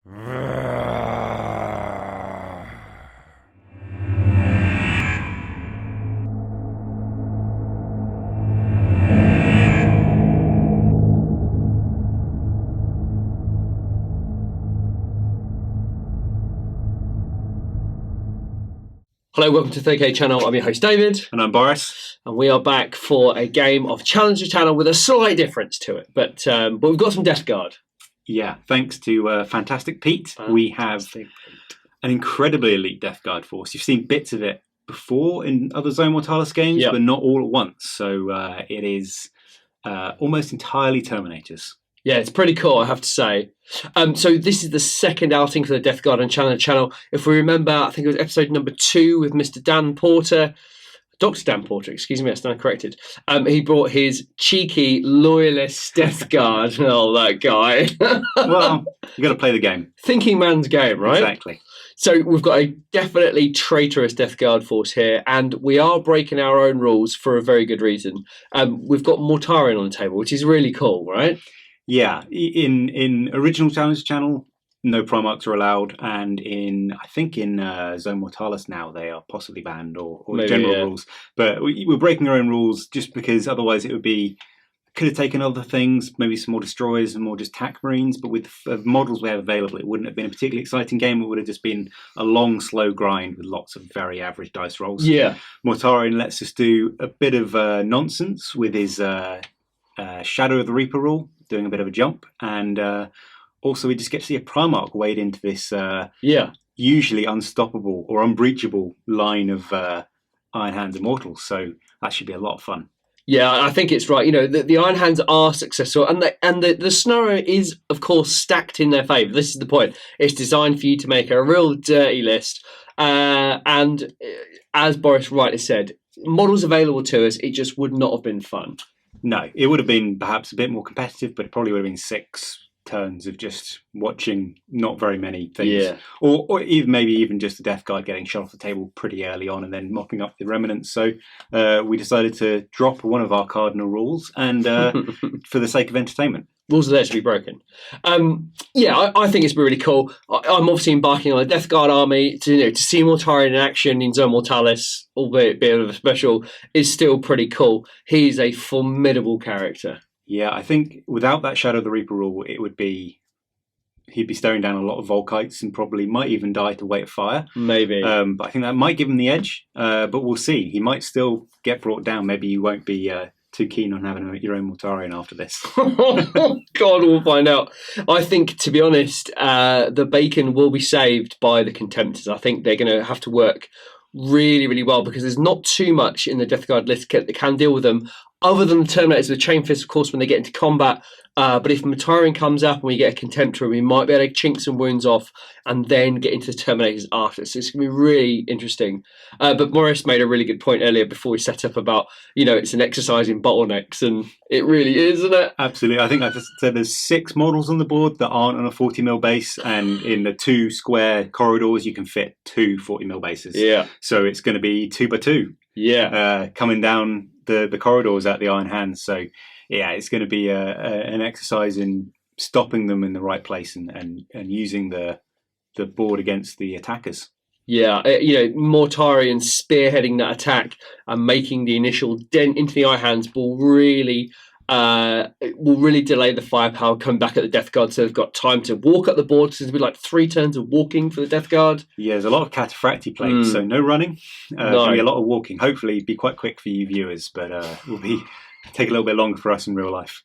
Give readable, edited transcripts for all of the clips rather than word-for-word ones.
Hello, welcome to the 30K channel. I'm your host David. And I'm Boris. And we are back for a game of Challenge the Channel with a slight difference to it. But we've got some Death Guard. Yeah, thanks to Fantastic Pete, we have an incredibly elite Death Guard force. You've seen bits of it before in other Zone Mortalis games, but not all at once. So it is almost entirely Terminators. Yeah, it's pretty cool, I have to say. So this is the second outing for the Death Guard on Challenge the Channel. If we remember, I think it was episode number 2 with Mr. Dan Porter. Dr. Dan Porter, excuse me, I stand corrected. He brought his cheeky, loyalist Death Guard. Oh, that guy. Well, you got to play the game. Thinking man's game, right? Exactly. So we've got a definitely traitorous Death Guard force here, and we are breaking our own rules for a very good reason. We've got Mortarion on the table, which is really cool, right? Yeah, in original Challenge Channel, no Primarchs are allowed, and I think in Zone Mortalis now they are possibly banned or maybe, general rules. But we're breaking our own rules just because otherwise it would be, could have taken other things, maybe some more destroyers and more just tac marines, but with the models we have available, it wouldn't have been a particularly exciting game. It would have just been a long, slow grind with lots of very average dice rolls. Yeah, Mortarion lets us do a bit of nonsense with his Shadow of the Reaper rule, doing a bit of a jump, and also we just get to see a Primarch wade into this usually unstoppable or unbreachable line of Iron Hands Immortals, so that should be a lot of fun. Yeah, I think it's right. You know, the Iron Hands are successful, and the scenario is, of course, stacked in their favour. This is the point. It's designed for you to make a real dirty list, and as Boris rightly said, models available to us, it just would not have been fun. No, it would have been perhaps a bit more competitive, but it probably would have been 6 turns of just watching not very many things. Yeah. Or even maybe even just the Death Guard getting shot off the table pretty early on and then mopping up the remnants. So we decided to drop one of our cardinal rules and for the sake of entertainment. Rules are there to be broken. I think it's really cool. I'm obviously embarking on a Death Guard army to see Mortarion in action in Zone Mortalis, albeit a bit of a special, is still pretty cool. He's a formidable character. Yeah, I think without that Shadow of the Reaper rule, he'd be staring down a lot of Volkites and probably might even die to weight of fire. Maybe. But I think that might give him the edge. But we'll see. He might still get brought down. Maybe you won't be too keen on having your own Mortarion after this. God, we'll find out. I think, to be honest, the bacon will be saved by the Contemptors. I think they're going to have to work really, really well because there's not too much in the Death Guard list that can deal with them, other than the Terminators with Chain Fist, of course, when they get into combat. But if Mortarion comes up and we get a Contemptor, we might be able to chink some wounds off and then get into the Terminators after. So it's going to be really interesting. But Morris made a really good point earlier before we set up about, it's an exercise in bottlenecks, and it really is, isn't it? Absolutely. I think I just said there's 6 models on the board that aren't on a 40mm base, and in the 2 square corridors you can fit 2 40mm bases. Yeah. So it's going to be 2 by 2. Yeah. Coming down the corridors at the Iron Hands. So yeah, it's going to be an exercise in stopping them in the right place and using the board against the attackers. Yeah, Mortarion spearheading that attack and making the initial dent into the Iron Hands will really delay the firepower coming back at the Death Guard, so they've got time to walk up the board. So there'll be like 3 turns of walking for the Death Guard. Yeah, there's a lot of cataphracti plates, so no running. There'll be a lot of walking. Hopefully be quite quick for you viewers, but will take a little bit longer for us in real life.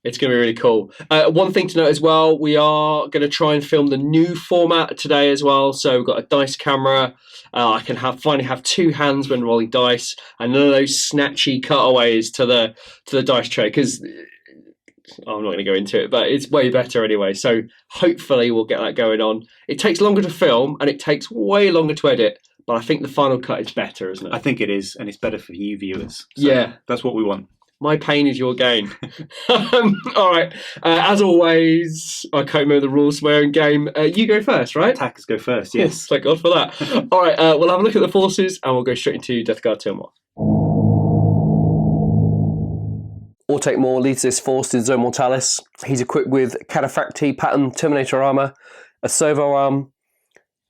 It's going to be really cool. One thing to note as well, we are going to try and film the new format today as well. So we've got a dice camera. I can finally have 2 hands when rolling dice, and none of those snatchy cutaways to the dice tray, because I'm not going to go into it, but it's way better anyway. So hopefully we'll get that going on. It takes longer to film and it takes way longer to edit, but I think the final cut is better, isn't it? I think it is, and it's better for you viewers. So yeah. That's what we want. My pain is your gain. All right. As always, I can't remember the rules for my own game. You go first, right? Attackers go first, yes. Thank God for that. All right, we'll have a look at the forces and we'll go straight into Death Guard Turmoil. Autek Moore leads this force in Zone Mortalis. He's equipped with Cataphracti pattern Terminator armour, a servo arm,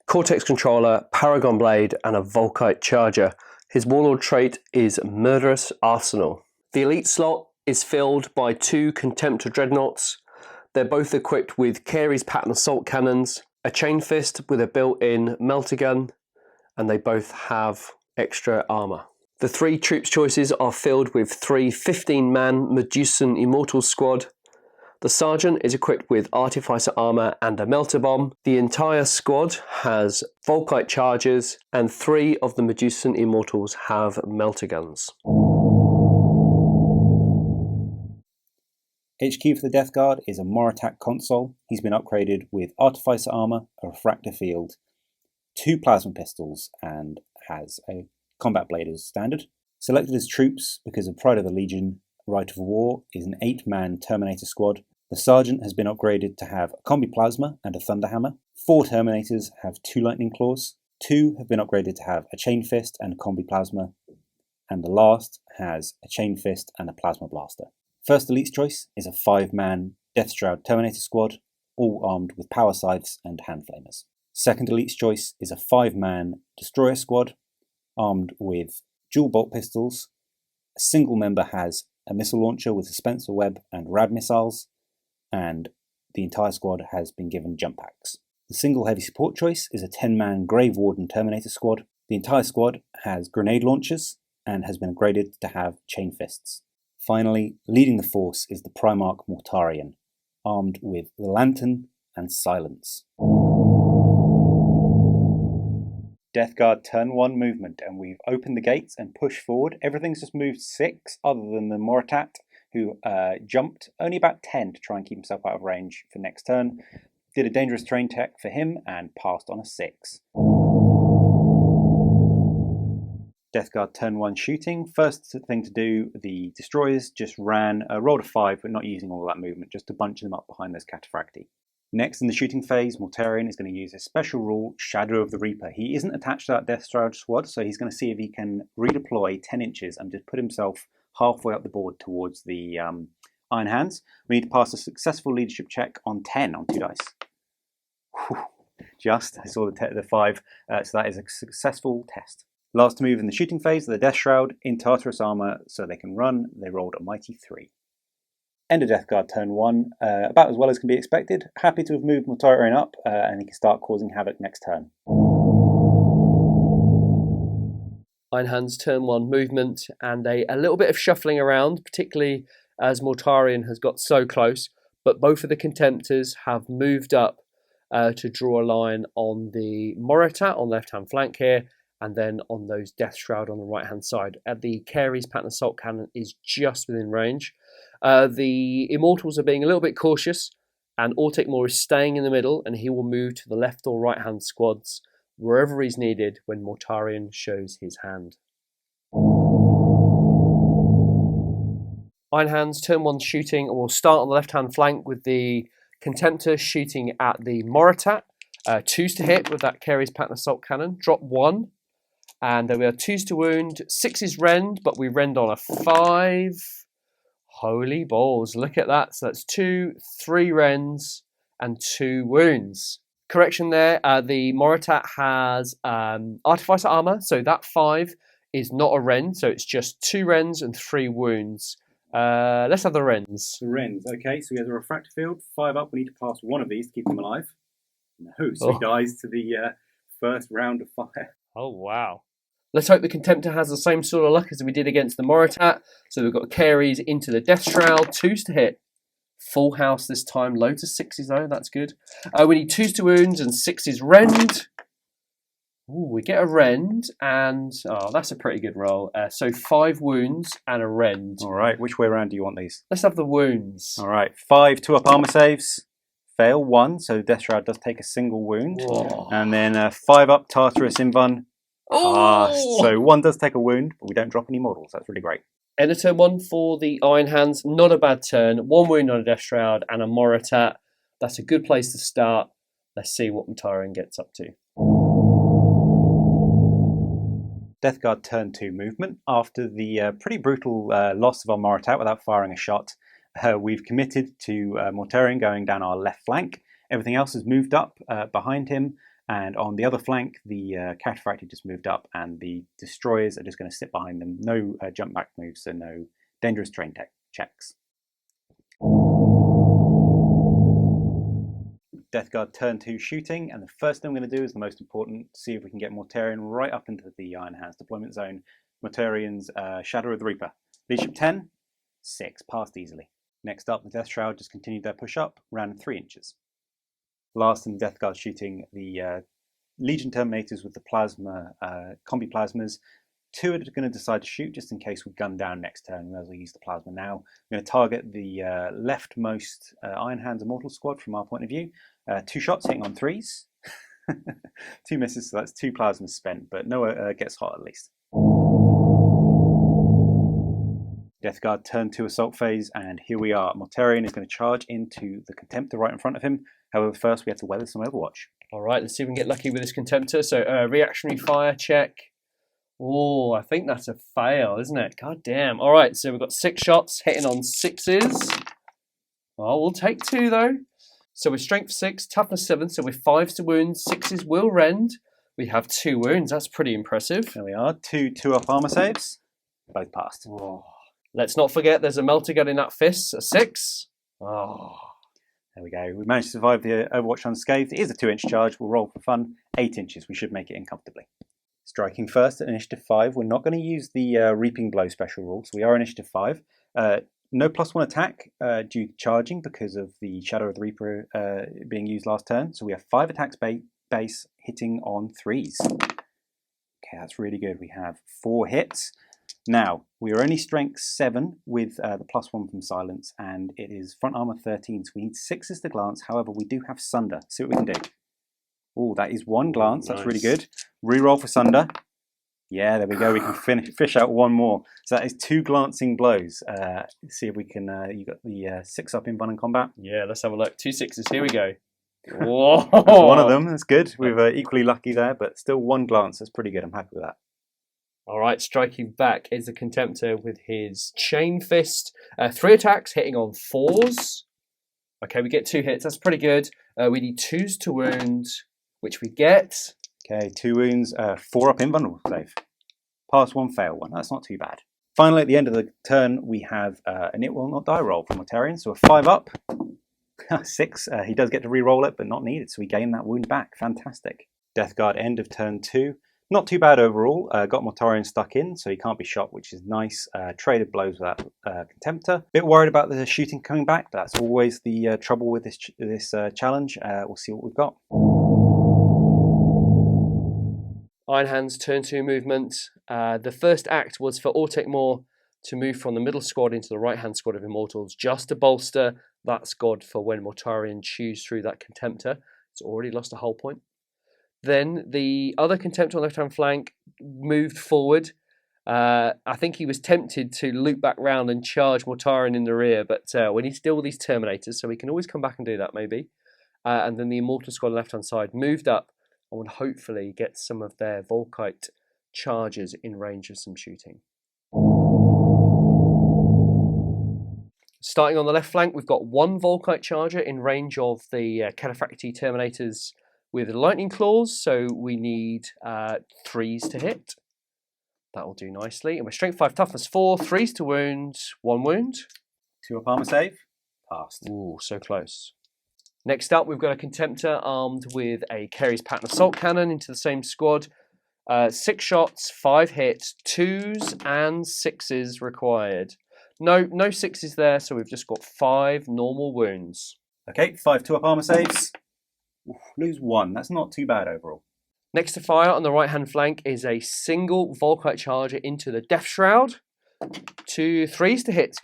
Cortex controller, Paragon blade, and a Volkite charger. His warlord trait is Murderous Arsenal. The elite slot is filled by 2 Contemptor dreadnoughts. They're both equipped with Carey's pattern assault cannons, a chain fist with a built-in melter gun, and they both have extra armour. The 3 troops choices are filled with 3 15-man Medusan Immortal squad. The sergeant is equipped with artificer armour and a melter bomb. The entire squad has Volkite chargers, and 3 of the Medusan Immortals have melter guns. HQ for the Death Guard is a Moratat console. He's been upgraded with artificer armour, a refractor field, 2 plasma pistols, and has a combat blade as standard. Selected as troops because of Pride of the Legion, Right of War is an 8-man Terminator squad. The Sergeant has been upgraded to have a Combi Plasma and a Thunderhammer. 4 Terminators have 2 Lightning Claws. 2 have been upgraded to have a Chain Fist and a Combi Plasma. And the last has a Chain Fist and a Plasma Blaster. First Elite's choice is a 5-man Death Shroud Terminator squad, all armed with Power Scythes and Hand Flamers. Second Elite's choice is a 5-man Destroyer squad, armed with dual bolt pistols. A single member has a missile launcher with dispenser web and rad missiles, and the entire squad has been given jump packs. The single heavy support choice is a 10-man Grave Warden Terminator squad. The entire squad has grenade launchers and has been upgraded to have chain fists. Finally, leading the force is the Primarch Mortarion, armed with the Lantern and Silence. Death Guard turn 1 movement, and we've opened the gates and pushed forward. Everything's just moved 6 other than the Moratat, who jumped only about 10 to try and keep himself out of range for next turn. Did a dangerous terrain tech for him and passed on a 6. Death Guard turn 1 shooting. First thing to do, the destroyers just ran, rolled a 5, but not using all that movement, just to bunch them up behind those cataphracti. Next in the shooting phase, Mortarion is going to use a special rule, Shadow of the Reaper. He isn't attached to that Death Shroud squad, so he's going to see if he can redeploy 10 inches and just put himself halfway up the board towards the Iron Hands. We need to pass a successful leadership check on 10 on 2 dice. Whew. Just, I saw the 5, so that is a successful test. Last move in the shooting phase, the Death Shroud in Tartarus armour, so they can run. They rolled a mighty 3. End of Death Guard turn 1, about as well as can be expected. Happy to have moved Mortarion up, and he can start causing havoc next turn. Iron Hands turn 1 movement and a little bit of shuffling around, particularly as Mortarion has got so close, but both of the Contemptors have moved up to draw a line on the Moratat on the left-hand flank here, and then on those Death Shroud on the right-hand side. The Carey's pattern assault cannon is just within range. The Immortals are being a little bit cautious, and Autekmore is staying in the middle, and he will move to the left or right-hand squads wherever he's needed when Mortarion shows his hand. Iron Hands turn 1 shooting, and we'll start on the left-hand flank with the Contemptor shooting at the Moratat. 2s to hit with that Carey's pattern assault cannon. Drop 1. And then we are 2s to wound, 6 is rend, but we rend on a 5. Holy balls, look at that. So that's 2, 3 rends, and 2 wounds. Correction there, the Moratat has artificer armour, so that 5 is not a rend, so it's just 2 rends and 3 wounds. Let's have the rends. The rends, okay, so he has a refractor field, 5 up, we need to pass one of these to keep him alive. No, so he dies to the first round of fire. Oh, wow. Let's hope the Contemptor has the same sort of luck as we did against the Moratat. So we've got Carey's into the Death Shroud, 2s to hit. Full house this time, loads of 6s though, that's good. We need 2s to wounds and 6s rend. Ooh, we get a rend, and that's a pretty good roll. So 5 wounds and a rend. All right, which way around do you want these? Let's have the wounds. All right, 5 2-up armor saves. Fail 1, so Death Shroud does take a single wound. Whoa. And then 5-up Tartarus Invuln. So 1 does take a wound, but we don't drop any models. That's really great. End of turn 1 for the Iron Hands. Not a bad turn. 1 wound on a Death Shroud and a Moratat. That's a good place to start. Let's see what Mortarion gets up to. Death Guard turn 2 movement. After the pretty brutal loss of our Moratat without firing a shot, we've committed to Mortarion going down our left flank, Everything else has moved up behind him, and on the other flank, the Cataphractii just moved up, and the destroyers are just going to sit behind them. No jump back moves, so no dangerous terrain checks. Death Guard turn 2 shooting, and the first thing I'm going to do is the most important, see if we can get Mortarion right up into the Iron Hands deployment zone. Mortarion's Shadow of the Reaper. Leadership 10, 6, passed easily. Next up, the Death Shroud just continued their push up, ran 3 inches. Last in the Death Guard shooting, the Legion Terminators with the plasma, combi plasmas. 2 are going to decide to shoot just in case we gun down next turn. We might as well use the plasma now. I'm going to target the leftmost Iron Hands Immortal squad from our point of view. 2 shots hitting on 3s. 2 misses, so that's 2 plasmas spent, but Noah gets hot at least. Death Guard turn 2 assault phase, and here we are. Mortarion is going to charge into the Contemptor right in front of him. However, first we have to weather some Overwatch. All right, let's see if we can get lucky with this Contemptor. So, reactionary fire check. Oh, I think that's a fail, isn't it? God damn. All right, so we've got 6 shots hitting on 6s. Well, we'll take 2 though. So we're strength 6, toughness 7, so we're 5s to wounds, 6s will rend. We have 2 wounds, that's pretty impressive. There we are, 2 2-up armor saves. Both passed. Oh. Let's not forget there's a melter gun in that fist, a 6. Oh. There we go. We managed to survive the Overwatch unscathed. It is a 2-inch charge. We'll roll for fun. 8 inches. We should make it in comfortably. Striking first at initiative 5. We're not going to use the Reaping Blow special rules. We are initiative 5. No +1 attack due to charging because of the Shadow of the Reaper being used last turn. So we have 5 attacks base hitting on 3s. Okay, that's really good. We have 4 hits. Now, we are only strength 7 with the +1 from Silence, and it is front armor 13, so we need 6s to glance. However, we do have Sunder. See what we can do. Oh, that is 1 glance. That's really good. Reroll for Sunder. Yeah, there we go. We can fish out 1 more. So that is 2 glancing blows. See if we can. You got the 6-up in Bun Combat. Yeah, let's have a look. 2 6s. Here we go. Whoa! That's 1 of them. That's good. We were equally lucky there, but still 1 glance. That's pretty good. I'm happy with that. All right, striking back is the Contemptor with his Chain Fist. 3 attacks hitting on 4s. Okay, we get 2 hits. That's pretty good. We need 2s to wound, which we get. Okay, 2 wounds, 4-up invulnerable save. Pass 1, fail 1. That's not too bad. Finally, at the end of the turn, we have an It Will Not Die roll from Mortarion. So a 5-up, 6. He does get to re-roll it, but not needed. So we gain that wound back. Fantastic. Death Guard end of turn 2. Not too bad overall. Got Mortarion stuck in, so he can't be shot, which is nice. Traded blows with that Contemptor. Bit worried about the shooting coming back. But that's always the trouble with this challenge. We'll see what we've got. Iron Hands turn 2 movement. The first act was for Autekmore to move from the middle squad into the right-hand squad of Immortals, just to bolster that squad for when Mortarion chews through that Contemptor. It's already lost a hull point. Then the other Contemptor on the left-hand flank moved forward. I think he was tempted to loop back round and charge Mortarion in the rear, but we need to deal with these Terminators, so we can always come back and do that maybe. And then the Immortal squad on the left-hand side moved up and would hopefully get some of their Volkite charges in range of some shooting. Starting on the left flank, we've got 1 Volkite charger in range of the Cataphractii Terminators with Lightning Claws, so we need 3s to hit. That will do nicely. And we're strength 5, toughness 4, 3s to wound, 1 wound. 2-up armor save, passed. Ooh, so close. Next up, we've got a Contemptor armed with a Kerry's Pattern Assault Cannon into the same squad. 6 shots, 5 hits, 2s and 6s required. No 6s there, so we've just got 5 normal wounds. Okay, 5 2-up armor saves. Oof, lose 1. That's not too bad overall. Next to fire on the right-hand flank is a single Volkite charger into the Death Shroud. 2 3s to hit,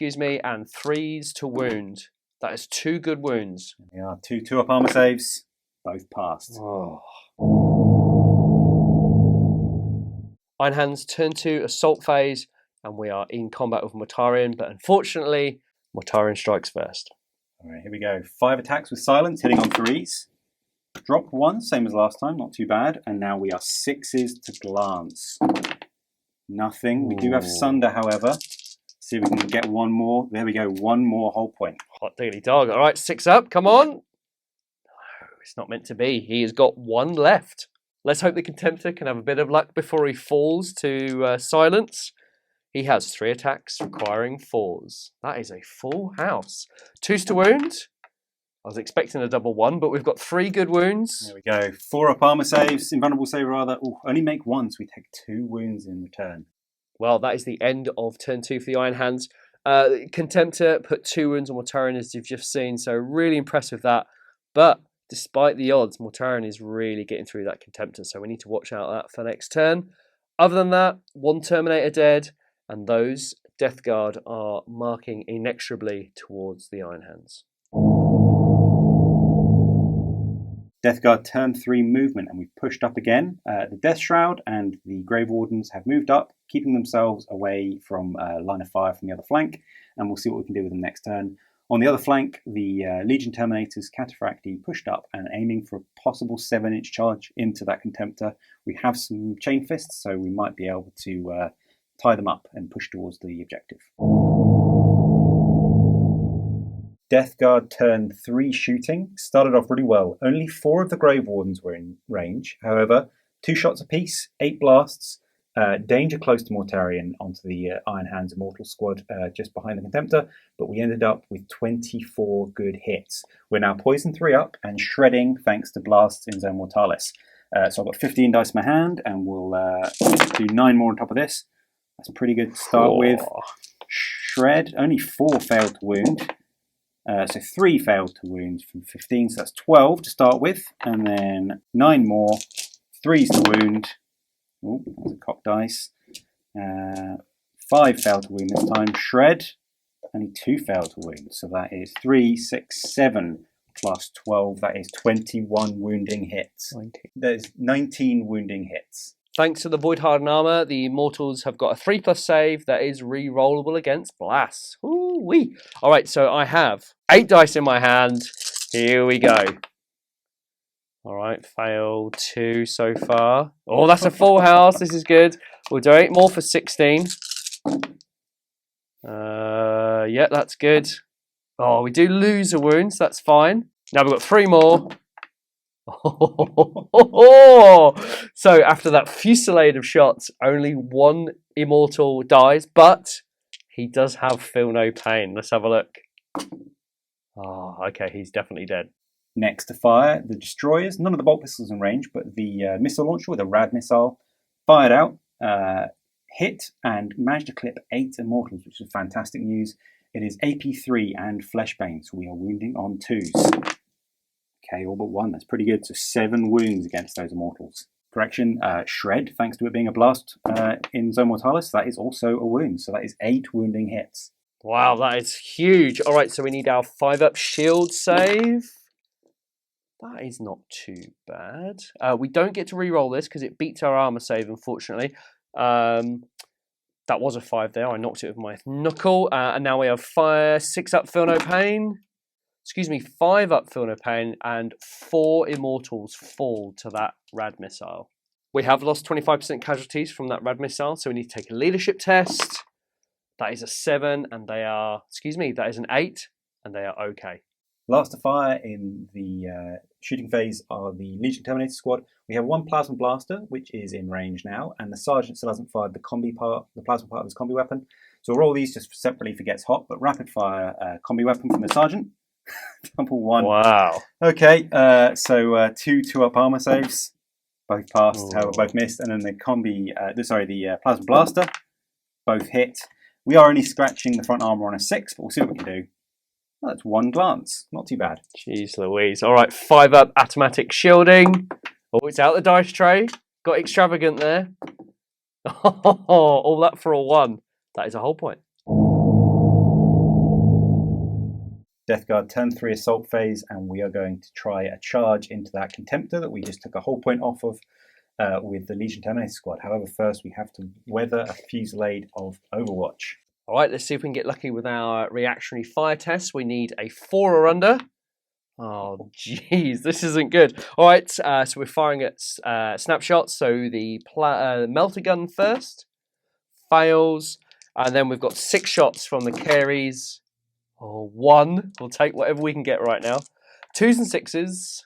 and 3s to wound. That is 2 good wounds. There we are, 2 2-up armor saves. Both passed. Oh. Iron Hands turn 2 assault phase, and we are in combat with Mortarion, but unfortunately, Mortarion strikes first. All right, here we go. 5 attacks with Silence, hitting on 3s. Drop 1, same as last time, not too bad. And now we are 6s to glance. Nothing. We do have Sunder, however. See if we can get 1 more. There we go, 1 more whole point. Hot diggity dog. All right, 6 up, come on. it's not meant to be. He has got one left. Let's hope the Contemptor can have a bit of luck before he falls to silence. He has 3 attacks requiring 4s. That is a full house. 2s to wound. I was expecting a double 1, but we've got 3 good wounds. There we go. 4 up armor saves, invulnerable save rather. Ooh, only make 1, so we take 2 wounds in return. Well, that is the end of turn 2 for the Iron Hands. Contemptor put 2 wounds on Mortarion, as you've just seen, so really impressed with that. But despite the odds, Mortarion is really getting through that Contemptor, so we need to watch out that for next turn. Other than that, 1 Terminator dead, and those Death Guard are marking inexorably towards the Iron Hands. Death Guard turn 3 movement, and we've pushed up again. The Death Shroud and the Grave Wardens have moved up, keeping themselves away from line of fire from the other flank, and we'll see what we can do with them next turn. On the other flank, the Legion Terminators Cataphracti pushed up and aiming for a possible 7-inch charge into that Contemptor. We have some Chain Fists, so we might be able to tie them up and push towards the objective. Death Guard turn 3 shooting started off really well. Only 4 of the Grave Wardens were in range. However, 2 shots apiece, 8 blasts, danger close to Mortarion onto the Iron Hands Immortal squad just behind the Contemptor, but we ended up with 24 good hits. We're now poison 3 up and shredding thanks to blasts in Zone Mortalis. So I've got 15 dice in my hand, and we'll do 9 more on top of this. That's pretty good to start with. Shred, only 4 failed to wound. So 3 failed to wound from 15, so that's 12 to start with, and then 9 more, 3s to wound. Oh, there's a cocked dice. 5 failed to wound this time. Shred, only 2 failed to wound, so that is 3, 6, 7 plus 12. That is 21 wounding hits. 19. There's 19 wounding hits. Thanks to the Void Hardened Armor, the Immortals have got a 3+ save that is re-rollable against blasts. Ooh-wee. All right, so I have 8 dice in my hand. Here we go. All right, fail 2 so far. Oh, that's a full house. This is good. We'll do 8 more for 16. Yeah, that's good. Oh, we do lose a wound, so that's fine. Now we've got 3 more. So after that fusillade of shots, only 1 Immortal dies, but he does have Feel No Pain. Let's have a look. Oh, okay, he's definitely dead. Next to fire, the Destroyers. None of the bolt pistols in range, but the missile launcher with a rad missile fired out, hit, and managed to clip 8 Immortals, which is fantastic news. It is AP3 and Fleshbane, so we are wounding on 2s. Okay, all but 1. That's pretty good. So 7 wounds against those Immortals. Correction, Shred, thanks to it being a blast in Zone Mortalis, that is also a wound. So that is 8 wounding hits. Wow, that is huge. All right, so we need our 5-up shield save. That is not too bad. We don't get to re-roll this because it beats our armor save, unfortunately. That was a 5 there. I knocked it with my knuckle. And now we have 6-up Feel No Pain. 5-up Feel No Pain, and 4 Immortals fall to that rad missile. We have lost 25% casualties from that rad missile, so we need to take a leadership test. That is a 7, and they are, that is an 8, and they are okay. Last to fire in the shooting phase are the Legion Terminator squad. We have 1 Plasma Blaster, which is in range now, and the Sergeant still hasn't fired the plasma part of his combi weapon. So we'll roll these just separately if it gets hot, but rapid fire combi weapon from the Sergeant. Double 1. Wow. Okay, so 2 2-up armor saves. Both passed, however, both missed. And then the the Plasma Blaster. Both hit. We are only scratching the front armor on a 6, but we'll see what we can do. Well, that's 1 glance. Not too bad. Jeez Louise. All right, 5-up automatic shielding. Oh, it's out the dice tray. Got extravagant there. All that for a 1. That is a whole point. Death Guard turn 3 assault phase, and we are going to try a charge into that Contemptor that we just took a whole point off of with the Legion Terminator squad. However, first we have to weather a fusillade of Overwatch. All right, let's see if we can get lucky with our reactionary fire test. We need a 4 or under. Oh, jeez, this isn't good. All right, so we're firing at snapshots. So the melter gun first fails, and then we've got 6 shots from the carries. Oh, 1. We'll take whatever we can get right now. 2s and 6s.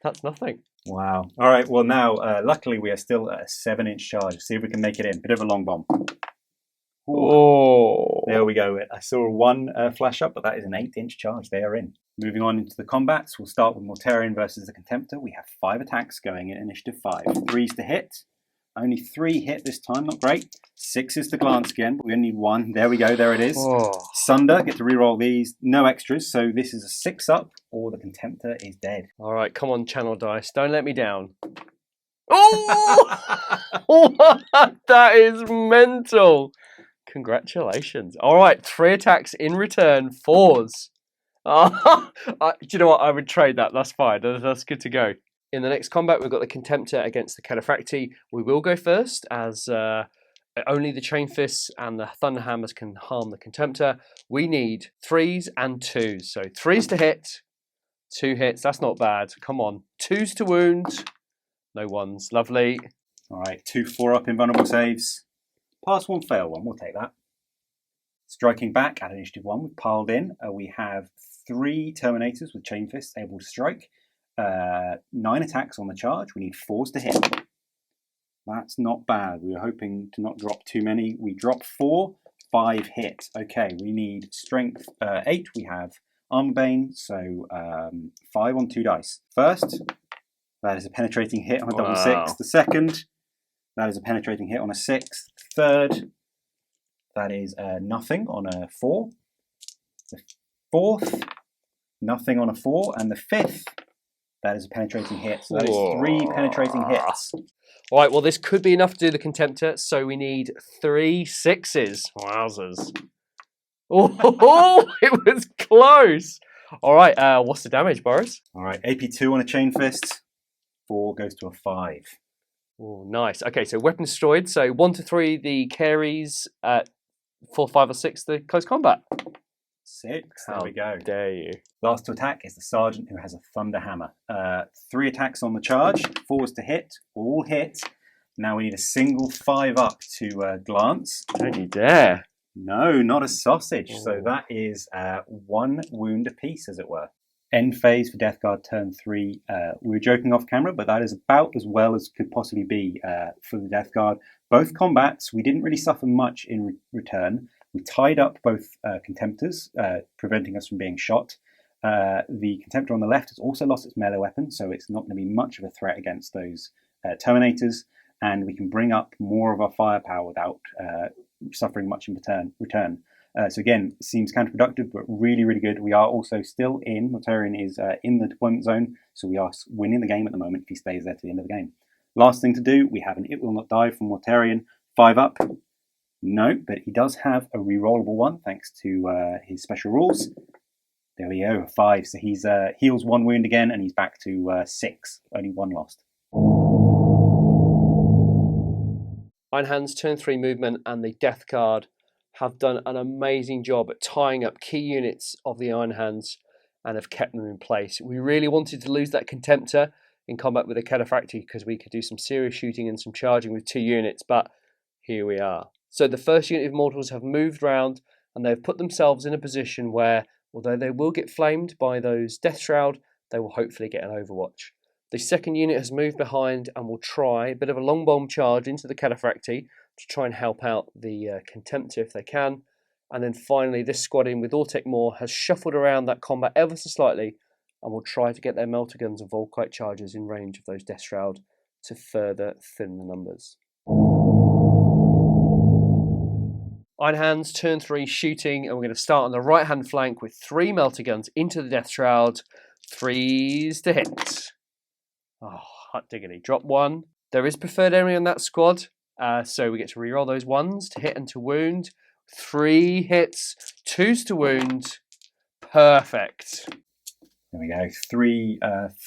That's nothing. Wow. All right. Well, now, luckily, we are still at a 7-inch charge. See if we can make it in. Bit of a long bomb. Ooh. Oh. There we go. I saw one flash up, but that is an 8-inch charge. They are in. Moving on into the combats, we'll start with Mortarion versus the Contemptor. We have 5 attacks going in initiative 5. 3s to hit. Only 3 hit this time, not great. 6 is to glance again, but we only need 1. There we go, there it is. Oh. Sunder, get to reroll these. No extras, so this is a 6 up, or the Contemptor is dead. All right, come on, Channel Dice. Don't let me down. Oh! That is mental. Congratulations. All right, 3 attacks in return, 4s. Do you know what? I would trade that. That's fine. That's good to go. In the next combat, we've got the Contemptor against the Cataphractii. We will go first, as only the Chain Fists and the Thunder Hammers can harm the Contemptor. We need 3s and 2s. So 3s to hit, 2 hits. That's not bad. Come on. 2s to wound. No 1s. Lovely. All right, 2 4-up invulnerable saves. Pass 1, fail 1. We'll take that. Striking back at initiative 1, we've piled in. We have 3 Terminators with Chain Fists able to strike. 9 attacks on the charge. We need 4s to hit. That's not bad. We were hoping to not drop too many. We drop 4, 5 hit. Okay, we need strength 8. We have Armor Bane, so 5 on 2 dice. First, that is a penetrating hit on a double 6. The second, that is a penetrating hit on a 6. Third, that is nothing on a 4. The fourth, nothing on a 4. And the fifth, that is a penetrating hit. So that is 3 penetrating hits. All right, well, this could be enough to do the Contemptor, so we need 3 6s. Wowzers. Oh, it was close. All right, what's the damage, Boris? All right, AP2 on a Chain Fist. 4 goes to a 5. Oh, nice. Okay, so weapon destroyed. So 1 to 3, the carries. 4, 5, or 6, the close combat. 6. There we go. Dare you? Last to attack is the Sergeant, who has a Thunder Hammer. 3 attacks on the charge. 4s to hit. All hit. Now we need a single 5 up to glance. Don't you dare. No, not a sausage. So that is 1 wound apiece, as it were. End phase for Death Guard turn 3. We were joking off camera, but that is about as well as could possibly be for the Death Guard. Both combats, we didn't really suffer much in return. We tied up both Contemptors, preventing us from being shot. The Contemptor on the left has also lost its melee weapon, so it's not going to be much of a threat against those Terminators. And we can bring up more of our firepower without suffering much in return. So again, seems counterproductive, but really, really good. We are also still in. Mortarion is in the deployment zone, so we are winning the game at the moment if he stays there to the end of the game. Last thing to do, we have an It Will Not Die from Mortarion. 5 up. No, but he does have a rerollable one thanks to his special rules. There we go, 5. So he's heals 1 wound again, and he's back to 6. Only 1 lost. Iron Hands turn 3 movement and the Death Guard have done an amazing job at tying up key units of the Iron Hands and have kept them in place. We really wanted to lose that Contemptor in combat with the Cataphractii because we could do some serious shooting and some charging with 2 units, but here we are. So the first unit of mortals have moved round and they've put themselves in a position where, although they will get flamed by those Death Shroud, they will hopefully get an overwatch. The second unit has moved behind and will try a bit of a long bomb charge into the Cataphractii to try and help out the Contemptor if they can. And then finally, this squad in with Autek Moore has shuffled around that combat ever so slightly and will try to get their melter guns and Volkite charges in range of those Death Shroud to further thin the numbers. Iron Hands, turn 3, shooting, and we're going to start on the right-hand flank with 3 melter guns into the Death Shroud. 3s to hit. Oh, hot diggity. Drop 1. There is preferred enemy on that squad, so we get to reroll those 1s to hit and to wound. 3 hits, 2s to wound. Perfect. There we go. 3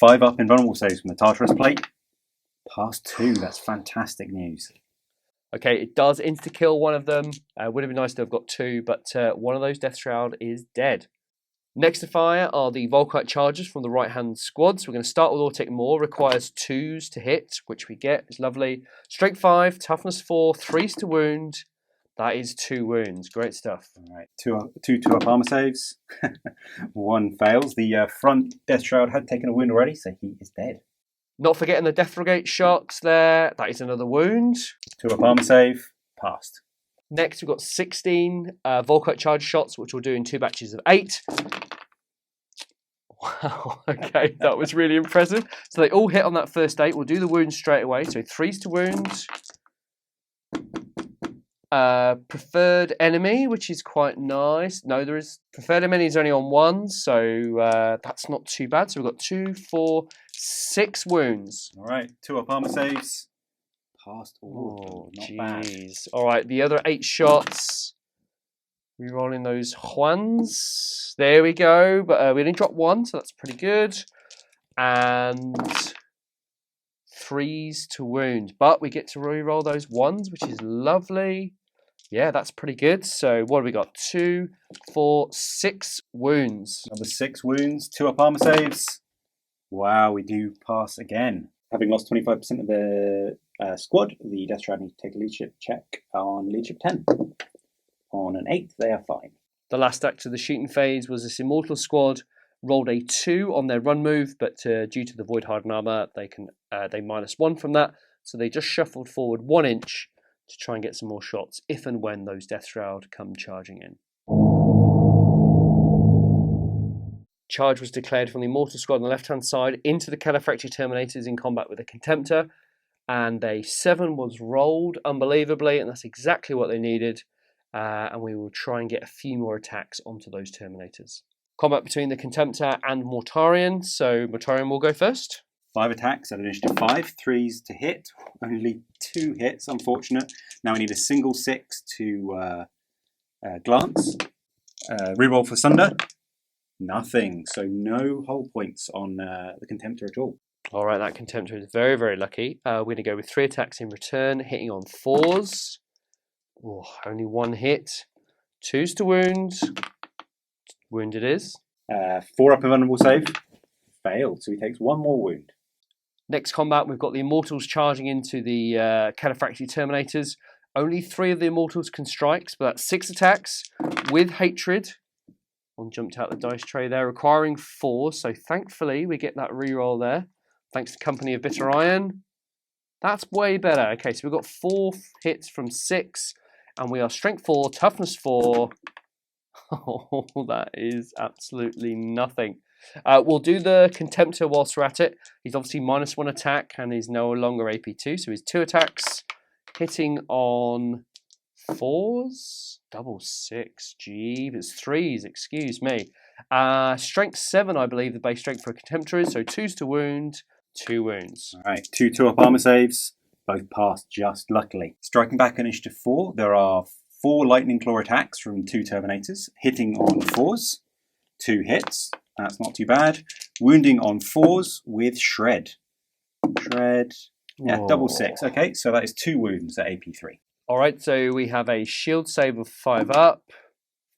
5-up invulnerable saves from the Tartarus plate. Pass 2. That's fantastic news. Okay, it does insta-kill one of them. Would have been nice to have got 2, but one of those Death Shroud is dead. Next to fire are the Volkite charges from the right-hand squad. So we're going to start with Autek Moore. Requires 2s to hit, which we get. It's lovely. Strength 5, toughness 4, 3s to wound. That is 2 wounds. Great stuff. All right, two up armor saves. One fails. The front Death Shroud had taken a wound already, so he is dead. Not forgetting the Death Frigate shots there. That is another wound. 2 up armor save. Passed. Next, we've got 16 Volkite charge shots, which we'll do in 2 batches of 8. Wow, okay, that was really impressive. So they all hit on that first 8. We'll do the wounds straight away. So 3s to wound. Preferred enemy, which is quite nice. No, there is preferred enemy is only on 1, so that's not too bad. So we've got 2, 4, 6 wounds. All right, 2 up armor saves. Passed all. Oh, Not jeez. All right, the other 8 shots. Rerolling those ones. There we go. But we only dropped 1, so that's pretty good. And 3s to wound. But we get to reroll those 1s, which is lovely. Yeah, that's pretty good. So what have we got? 2, 4, 6 wounds. Another 6 wounds. 2 up armor saves. Wow, we do pass again. Having lost 25% of the squad, the Death Shroud need to take a leadership check on leadership 10. On an 8, they are fine. The last act of the shooting phase was this Immortal squad rolled a 2 on their run move, but due to the Void Hardened armor, they -1 from that. So they just shuffled forward 1 inch to try and get some more shots if and when those Death Shroud come charging in. Charge was declared from the Immortal squad on the left-hand side into the Calefactory Terminators in combat with a Contemptor, and a 7 was rolled unbelievably, and that's exactly what they needed. And we will try and get a few more attacks onto those Terminators. Combat between the Contemptor and Mortarion, so Mortarion will go first. 5 attacks at initiative 5, 3s to hit, only 2 hits, unfortunate. Now we need a single 6 to glance. Reroll for Sunder, nothing, so no hull points on the Contemptor at all. All right, that Contemptor is very, very lucky. We're going to go with 3 attacks in return, hitting on 4s. Oh, only 1 hit. 2s to wound. Wound it is. 4 up invulnerable save. Failed, so he takes 1 more wound. Next combat, we've got the Immortals charging into the Calefactory Terminators. Only 3 of the Immortals can strike, but that's 6 attacks with Hatred. One jumped out the dice tray there, requiring 4. So thankfully, we get that reroll there. Thanks to Company of Bitter Iron. That's way better. Okay, so we've got 4 hits from 6, and we are Strength 4, Toughness 4. Oh, that is absolutely nothing. We'll do the Contemptor whilst we're at it. He's obviously -1 attack and is no longer AP2, so he's 2 attacks, hitting on 4s, double 6, gee, it's 3s, excuse me. Strength 7, I believe the base strength for a Contemptor is, so 2s to wound, 2 wounds. All right, 2 up armor saves, both passed just luckily. Striking back initiative 4, there are 4 Lightning Claw attacks from 2 Terminators, hitting on 4s, 2 hits, that's not too bad. Wounding on 4s with Shred. Shred, yeah, double 6. Okay, so that is 2 wounds at AP3. All right, so we have a shield save of 5 up,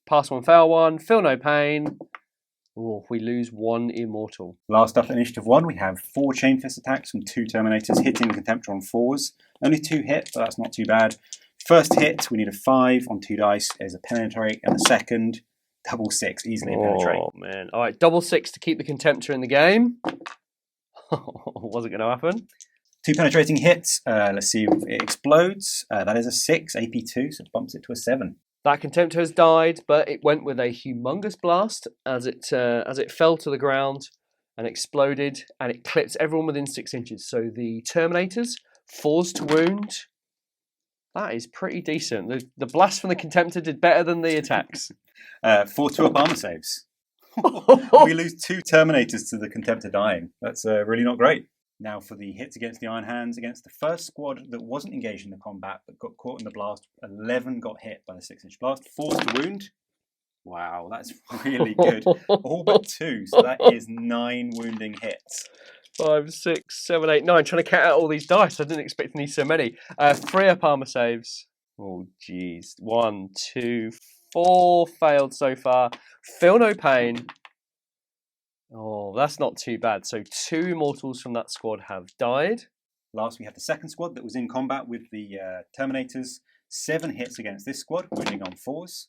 pass 1, fail 1, feel no pain. Oh, we lose 1 Immortal. Last up at initiative 1, we have 4 Chain Fist attacks from 2 Terminators, hitting the Contemptor on 4s. Only 2 hit, but that's not too bad. First hit, we need a 5 on 2 dice. There's a penetrate, and the second, double 6, easily penetrate. Oh, man. All right, double 6 to keep the Contemptor in the game. Was it going to happen? 2 penetrating hits. Let's see if it explodes. That is a 6, AP2, so it bumps it to a 7. That Contemptor has died, but it went with a humongous blast as it fell to the ground and exploded, and it clipped everyone within 6 inches. So the Terminators, 4s to wound. That is pretty decent. The blast from the Contemptor did better than the attacks. 4 2-up armor saves. We lose 2 Terminators to the Contemptor dying. That's really not great. Now for the hits against the Iron Hands. Against the first squad that wasn't engaged in the combat but got caught in the blast, 11 got hit by the 6-inch blast. 4 to wound. Wow, that's really good. All but 2, so that is 9 wounding hits. 5, 6, 7, 8, 9. Trying to count out all these dice. I didn't expect to need so many. 3 up armor saves. Oh, jeez. 1, 2, 4 failed so far. Feel no pain. Oh, that's not too bad. So 2 Immortals from that squad have died. Last, we have the second squad that was in combat with the Terminators. 7 hits against this squad, wounding on 4s.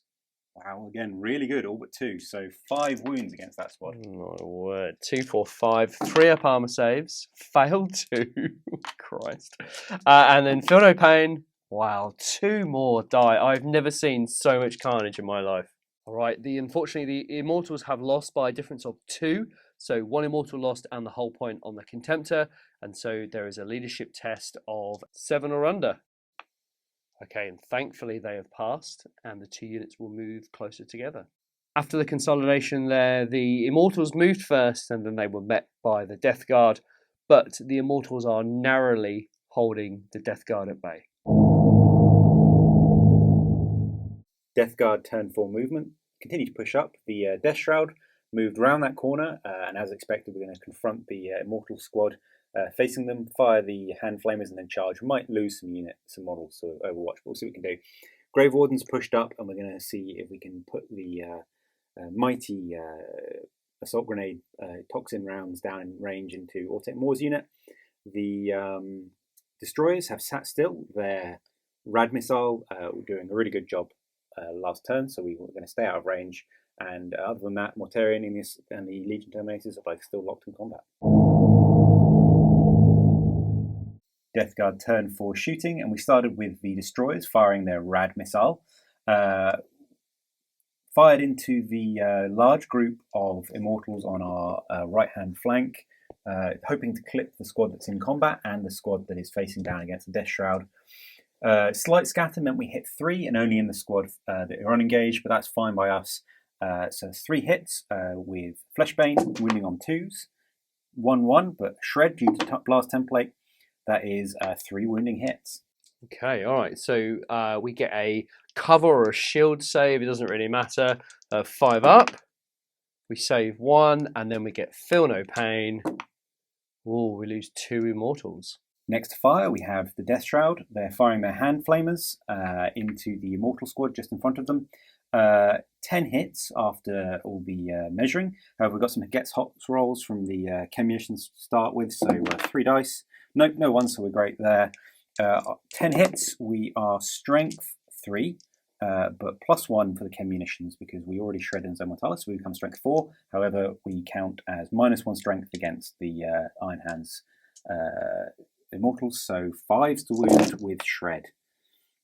Wow, again, really good, all but 2. So 5 wounds against that squad. My word. 2, 4, 5. 3 up armor saves. Failed 2. Christ. And then feel no pain. Wow, 2 more die. I've never seen so much carnage in my life. All right, unfortunately, the Immortals have lost by a difference of 2. So 1 Immortal lost and the whole point on the Contemptor. And so there is a leadership test of 7 or under. Okay, and thankfully they have passed, and the 2 units will move closer together. After the consolidation there, the Immortals moved first, and then they were met by the Death Guard, but the Immortals are narrowly holding the Death Guard at bay. Death Guard turn 4 movement, continue to push up. The Death Shroud moved round that corner, and as expected, we're going to confront the Immortal squad. Facing them, fire the hand flamers and then charge. We might lose some models to Overwatch, but we'll see what we can do. Grave Wardens pushed up, and we're going to see if we can put the mighty assault grenade toxin rounds down in range into Ortec Moore's unit. The destroyers have sat still. Their rad missile were doing a really good job last turn, so we're going to stay out of range. And other than that, Mortarion and the Legion Terminators are both still locked in combat. Death Guard turn 4 shooting, and we started with the destroyers firing their rad missile. Fired into the large group of Immortals on our right-hand flank, hoping to clip the squad that's in combat and the squad that is facing down against the Death Shroud. Slight scatter meant we hit 3 and only in the squad that are unengaged, but that's fine by us. So 3 hits with Fleshbane, wounding on 2s. 1-1, but shred due to blast template. That is 3 wounding hits. Okay, all right. So we get a cover or a shield save. It doesn't really matter. 5 up. We save 1, and then we get feel no pain. Oh, we lose 2 Immortals. Next to fire, we have the Death Shroud. They're firing their hand flamers into the Immortal squad just in front of them. 10 hits after all the measuring. However, we've got some gets hot rolls from the chem munitions to start with, so 3 dice. No one, so we're great there. 10 hits, we are strength 3, but +1 for the chem munitions because we already shredded in Zone Mortalis, so we become strength 4. However, we count as -1 strength against the Iron Hands Immortals, so 5s to wound with shred.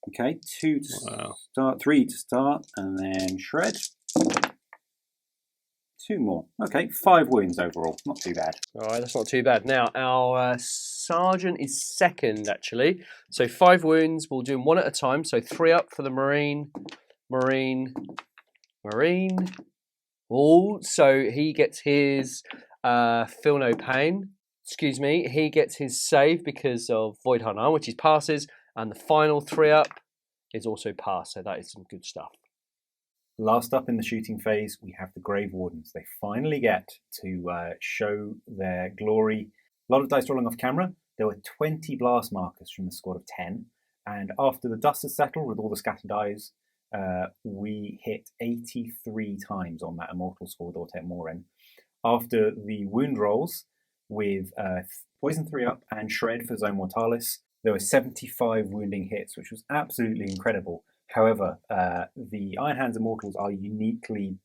Okay, 2 to start, 3 to start, and then shred. 2 more. Okay, 5 wounds overall. Not too bad. All right, that's not too bad. Now, our Sergeant is second, actually. So 5 wounds. We'll do them 1 at a time. So 3 up for the Marine. Oh, so he gets his feel no pain. Excuse me. He gets his save because of Void Harden, which is passes. And the final 3 up is also pass. So that is some good stuff. Last up in the shooting phase, we have the Grave Wardens. They finally get to show their glory. A lot of dice rolling off camera. There were 20 blast markers from the squad of 10. And after the dust has settled with all the scattered dice, we hit 83 times on that Immortal squad or Ortec Morin. After the wound rolls with Poison 3 up and Shred for Zone Mortalis, there were 75 wounding hits, which was absolutely incredible. However, the Iron Hands Immortals are uniquely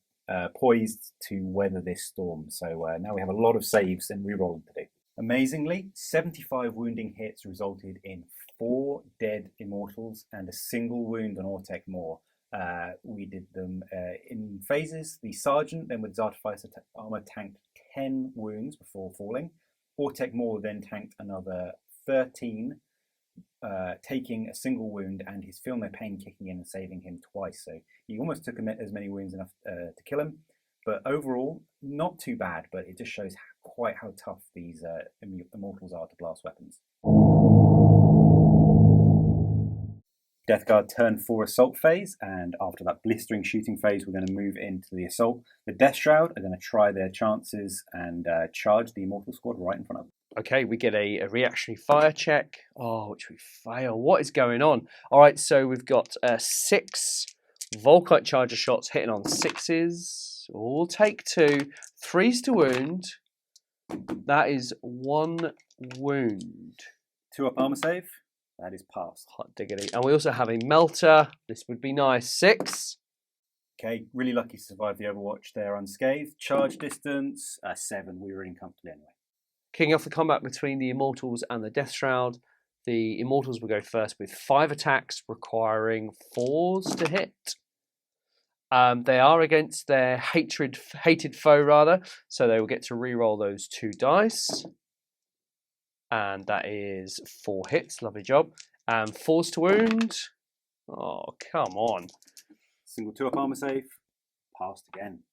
poised to weather this storm. So now we have a lot of saves and rerolling to do. Amazingly, 75 wounding hits resulted in 4 dead Immortals and a single wound on Ortec Moore. We did them in phases. The Sergeant then with his Artificer armor tanked 10 wounds before falling. Ortec Moore then tanked another 13, taking a single wound and his feel no pain kicking in and saving him twice. So he almost took as many wounds enough to kill him. But overall, not too bad, but it just shows quite how tough these Immortals are to blast weapons. Death Guard turn 4 assault phase, and after that blistering shooting phase, we're going to move into the assault. The Death Shroud are going to try their chances and charge the Immortal squad right in front of them. Okay, we get a reactionary fire check. Oh, which we fail. What is going on? All right, so we've got 6 Volkite Charger shots hitting on 6s. We'll take 2. 3s to wound. That is 1 wound. 2 up armor save. That is passed. Hot diggity. And we also have a melter. This would be nice. 6. Okay, really lucky to survive the Overwatch there unscathed. Charge distance, 7. We were in comfortably anyway. Kicking off the combat between the Immortals and the Death Shroud. The Immortals will go first with 5 attacks, requiring 4s to hit. They are against their hated foe, rather, so they will get to re-roll those 2 dice. And that is 4 hits. Lovely job. And 4s to wound. Oh, come on. Single 2-up armor save. Passed again.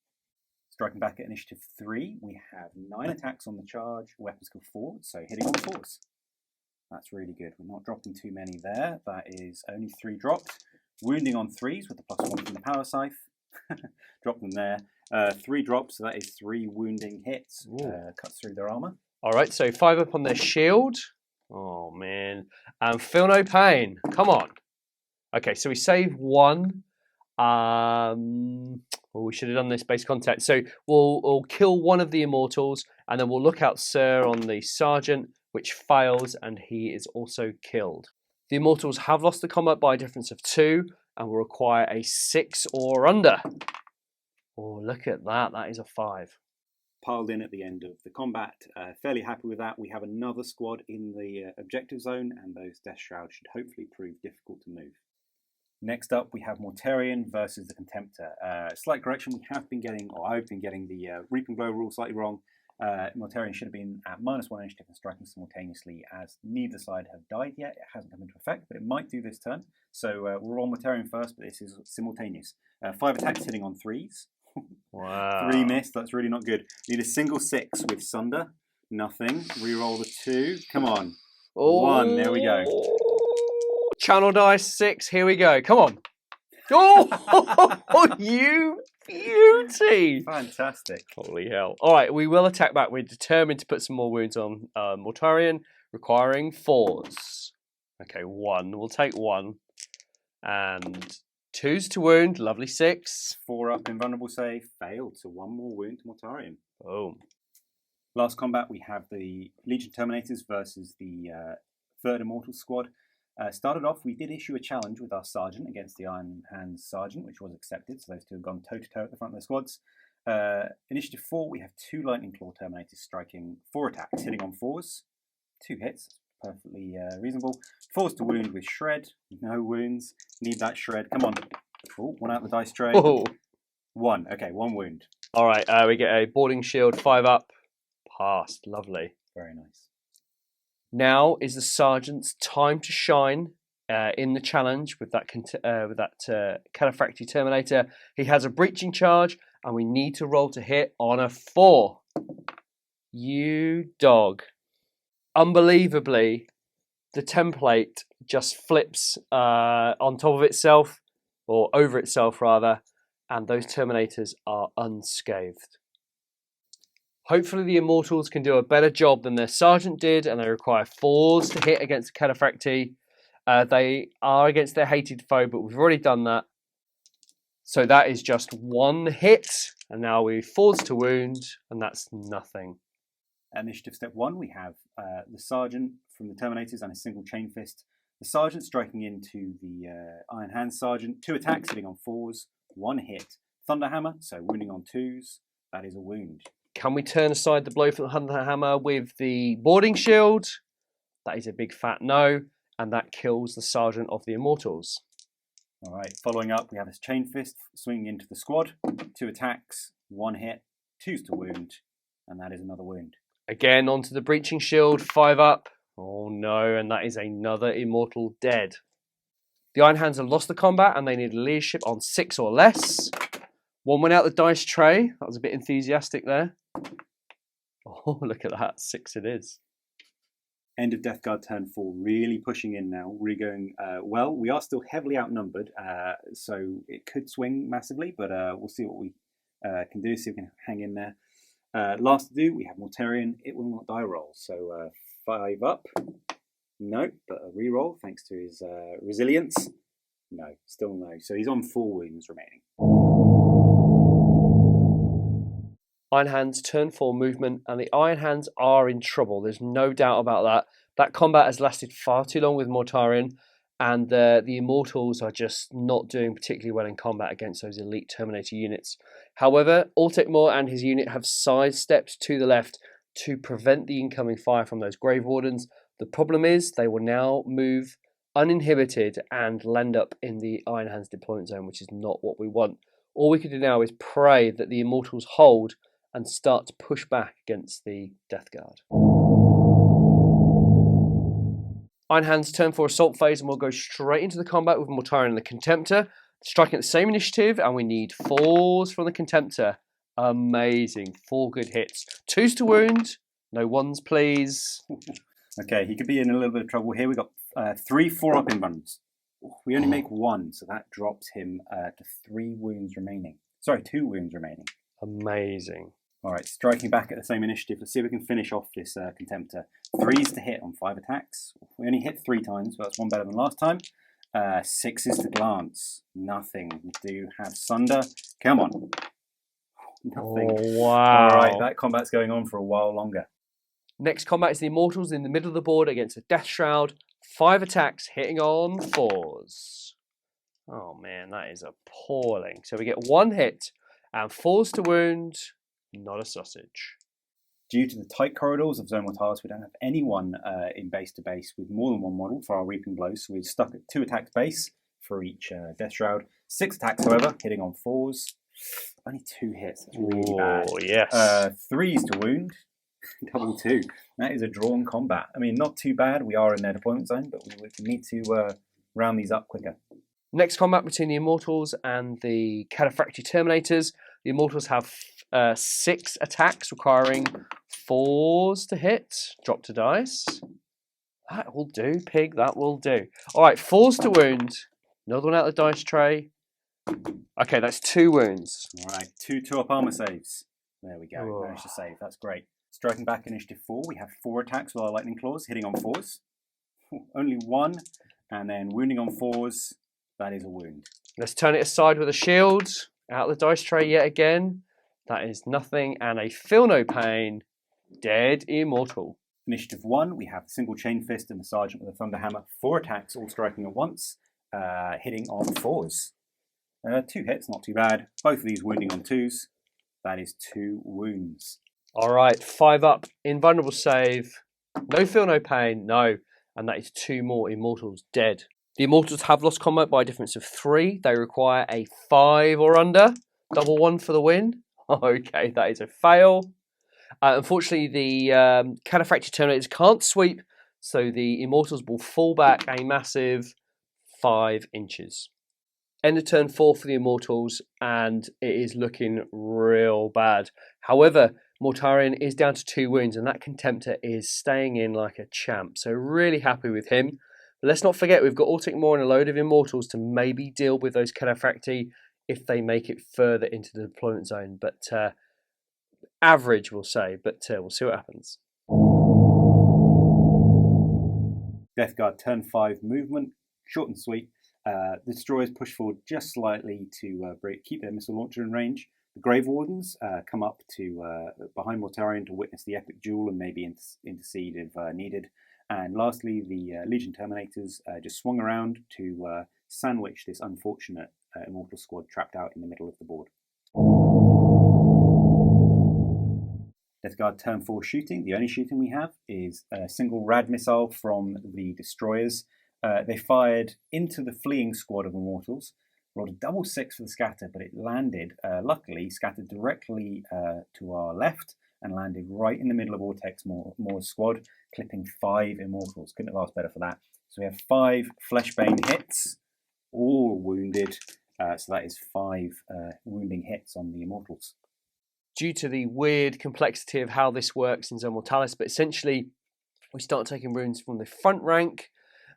Striking back at initiative 3, we have 9 attacks on the charge. Weapon skill 4, so hitting on 4s. That's really good. We're not dropping too many there. That is only 3 dropped. Wounding on 3s with the +1 from the power scythe. Drop them there. 3 drops, so that is 3 wounding hits. Cuts through their armor. All right, so 5 up on their shield. Oh, man. And feel no pain. Come on. Okay, so we save 1. Well, we should have done this base contact. So we'll kill one of the Immortals, and then we'll look out Sir on the Sergeant, which fails, and he is also killed. The Immortals have lost the combat by a difference of 2, and will require a 6 or under. Oh, look at that. That is a 5. Piled in at the end of the combat. Fairly happy with that. We have another squad in the objective zone, and those Death Shrouds should hopefully prove difficult to move. Next up, we have Mortarion versus the Contemptor. Slight correction, we have been getting, or I've been getting the Reap and Glow rule slightly wrong. Mortarion should have been at -1 initiative and striking simultaneously, as neither side have died yet. It hasn't come into effect, but it might do this turn. So we'll roll Mortarion first, but this is simultaneous. 5 attacks hitting on 3s. Wow. 3 missed, that's really not good. Need a single 6 with Sunder. Nothing. Reroll the 2. Come on. 1, there we go. Channel dice 6, here we go. Come on. Oh, you beauty. Fantastic. Holy hell. All right, we will attack back. We're determined to put some more wounds on Mortarion, requiring 4s. Okay, 1. We'll take 1. And 2s to wound. Lovely 6. 4 up, invulnerable save. Failed, so 1 more wound to Mortarion. Boom. Last combat, we have the Legion Terminators versus the 3rd Immortal squad. Started off, we did issue a challenge with our Sergeant against the Iron Hands Sergeant, which was accepted, so those 2 have gone toe-to-toe at the front of their squads. Initiative 4, we have 2 Lightning Claw Terminators striking 4 attacks, hitting on 4s. 2 hits, perfectly reasonable. 4s to wound with Shred, no wounds. Need that Shred, come on. Oh, 1 out the dice tray. Oh. 1, okay, 1 wound. All right, we get a boarding shield, 5 up. Passed, lovely. Very nice. Now is the Sergeant's time to shine in the challenge with that Cataphractii Terminator. He has a breaching charge, and we need to roll to hit on a 4. You dog. Unbelievably, the template just flips on top of itself, or over itself rather, and those Terminators are unscathed. Hopefully the Immortals can do a better job than their Sergeant did, and they require 4s to hit against the Cataphractii. They are against their hated foe, but we've already done that. So that is just 1 hit, and now we 4s to wound, and that's nothing. Initiative step 1, we have the Sergeant from the Terminators and a single Chain Fist. The Sergeant striking into the Iron Hands Sergeant. 2 attacks hitting on 4s, 1 hit. Thunderhammer, so wounding on 2s. That is a wound. Can we turn aside the blow from the Thunderhammer with the boarding shield? That is a big fat no, and that kills the Sergeant of the Immortals. All right, following up, we have this Chain Fist swinging into the squad. 2 attacks, 1 hit, 2s to wound, and that is another wound. Again, onto the breaching shield, 5 up. Oh no, and that is another Immortal dead. The Iron Hands have lost the combat, and they need leadership on 6 or less. 1 went out the dice tray. That was a bit enthusiastic there. Oh, look at that. 6 it is. End of Death Guard turn 4, really pushing in now, really going well. We are still heavily outnumbered, so it could swing massively, but we'll see what we can do, see if we can hang in there. Last to do, we have Mortarion. It will not die roll, so 5 up. No, but a reroll thanks to his resilience. No, still no. So he's on 4 wounds remaining. Iron Hands turn 4 movement, and the Iron Hands are in trouble. There's no doubt about that. That combat has lasted far too long with Mortarion, and the Immortals are just not doing particularly well in combat against those elite Terminator units. However, Altekmor and his unit have sidestepped to the left to prevent the incoming fire from those Grave Wardens. The problem is they will now move uninhibited and land up in the Iron Hands deployment zone, which is not what we want. All we can do now is pray that the Immortals hold and start to push back against the Death Guard. Iron Hands turn for assault phase, and we'll go straight into the combat with Mortarion and the Contemptor, striking at the same initiative, and we need 4s from the Contemptor. Amazing. 4 good hits. 2s to wound. No 1s, please. Okay, he could be in a little bit of trouble here. We've got 3 4-up invulns. We only make 1, so that drops him to 3 wounds remaining. Sorry, 2 wounds remaining. Amazing. All right, striking back at the same initiative. Let's see if we can finish off this Contemptor. 3s to hit on 5 attacks. We only hit 3 times, but that's 1 better than last time. 6s to glance. Nothing. We do have Sunder. Come on. Nothing. Oh, wow. All right, that combat's going on for a while longer. Next combat is the Immortals in the middle of the board against a Death Shroud. 5 attacks hitting on 4s. Oh man, that is appalling. So we get 1 hit and 4s to wound. Not a sausage. Due to the tight corridors of Zone Mortalis, we don't have anyone in base to base with more than 1 model for our Reaping Blows. So we're stuck at 2 attacks base for each Death Shroud. 6 attacks, however, hitting on 4s. Only 2 hits. That's really bad. Yes. 3s to wound. Double 2. That is a drawn combat. I mean, not too bad. We are in their deployment zone, but we need to round these up quicker. Next combat between the Immortals and the Cataphractii Terminators. The Immortals have 6 attacks requiring 4s to hit. Drop to dice. That will do, Pig. That will do. All right, 4s to wound. Another one out of the dice tray. Okay, that's 2 wounds. All right, 2 2-up armor saves. There we go. Managed to save. That's great. Striking back initiative 4, we have 4 attacks with our lightning claws, hitting on 4s. Only 1, and then wounding on 4s. That is a wound. Let's turn it aside with a shield. Out of the dice tray yet again. That is nothing, and a feel no pain. Dead Immortal. Initiative 1, we have a single chain fist and the sergeant with a thunder hammer. 4 attacks, all striking at once, hitting on 4s. 2 hits, not too bad. Both of these wounding on 2s. That is 2 wounds. All right, 5 up. Invulnerable save. No feel no pain. No. And that is 2 more Immortals dead. The Immortals have lost combat by a difference of 3. They require a 5 or under. Double 1 for the win. Okay, that is a fail. Unfortunately, the Cataphractii Terminators can't sweep, so the Immortals will fall back a massive 5 inches. End of turn 4 for the Immortals, and it is looking real bad. However, Mortarion is down to 2 wounds, and that Contemptor is staying in like a champ. So really happy with him. But let's not forget, we've got Altekmor and a load of Immortals to maybe deal with those Cataphractii if they make it further into the deployment zone. But average, we'll say. But we'll see what happens. Death Guard turn 5 movement, short and sweet. The destroyers push forward just slightly to keep their missile launcher in range. The Grave Wardens come up to behind Mortarion to witness the epic duel and maybe intercede if needed. And lastly, the Legion Terminators just swung around to sandwich this unfortunate Immortal squad trapped out in the middle of the board. Death Guard turn 4 shooting. The only shooting we have is a single rad missile from the destroyers. They fired into the fleeing squad of Immortals. Rolled a double 6 for the scatter, but it landed, luckily, scattered directly to our left and landed right in the middle of Altekmor's squad, clipping 5 Immortals. Couldn't have asked better for that. So we have 5 Fleshbane hits, all wounded. So that is 5 wounding hits on the Immortals. Due to the weird complexity of how this works in Zone Mortalis, but essentially we start taking wounds from the front rank,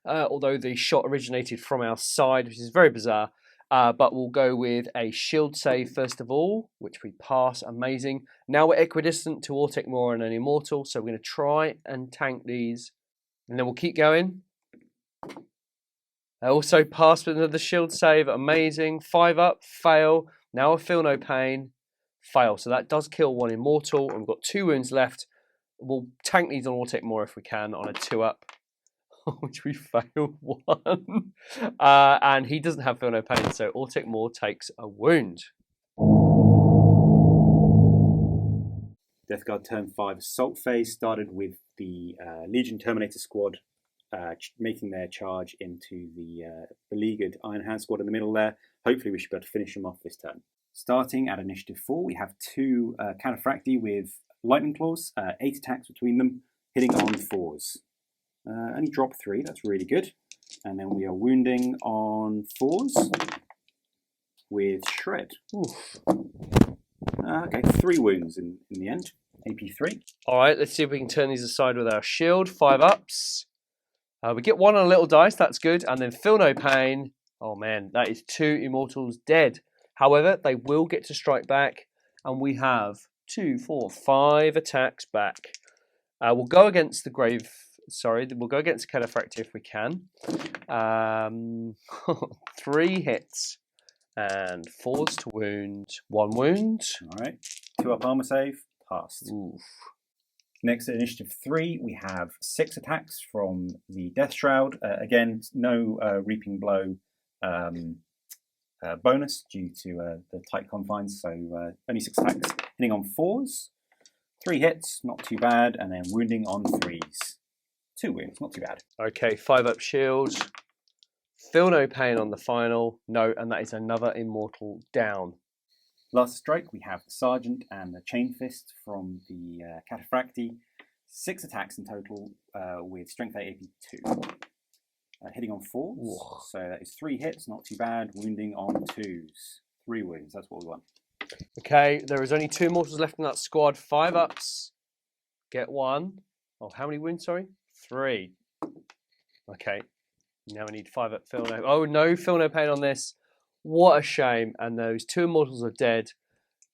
although the shot originated from our side, which is very bizarre. But we'll go with a shield save first of all, which we pass. Amazing. Now we're equidistant to Altekmor and an Immortal, so we're going to try and tank these. And then we'll keep going. I also pass with another shield save. Amazing. 5 up. Fail. Now I feel no pain. Fail. So that does kill 1 Immortal. And we've got 2 wounds left. We'll tank these on Autic more if we can on a 2-up, which we fail 1. And he doesn't have Feel No Pain, so Autic More takes a wound. Death Guard turn 5 assault phase started with the Legion Terminator squad making their charge into the beleaguered Iron Hand squad in the middle there. Hopefully we should be able to finish them off this turn. Starting at initiative 4, we have 2 Cataphracti with Lightning Claws, 8 attacks between them, hitting on 4s. Only drop 3, that's really good. And then we are wounding on 4s with Shred. Okay, 3 wounds in the end. AP 3. All right, let's see if we can turn these aside with our shield. 5 ups. We get 1 on a little dice, that's good. And then Feel No Pain. Oh man, that is 2 Immortals dead. However, they will get to strike back. And we have 2, 4, 5 attacks back. We'll go against the Grave. Sorry, we'll go against Cataphracti if we can. 3 hits. And 4s to wound. 1 wound. All right. 2 up armor save. Passed. Oof. Next, at initiative 3, we have 6 attacks from the Death Shroud. Again, no Reaping Blow bonus due to the tight confines, so only 6 attacks. Hitting on 4s. 3 hits, not too bad, and then wounding on 3s. 2 wounds, not too bad. Okay, 5 up shield. Feel No Pain on the final. No, and that is another Immortal down. Last strike, we have the Sergeant and the Chain Fist from the Cataphracti. 6 attacks in total with Strength 8 AP 2. Hitting on 4s, so that is 3 hits, not too bad. Wounding on 2s. 3 wounds, that's what we want. Okay, there is only 2 Immortals left in that squad. 5 ups. Get 1. Oh, how many wounds, sorry? 3. Okay. Now we need 5 up Feel No. Oh no, Feel No Pain on this. What a shame. And those 2 Immortals are dead.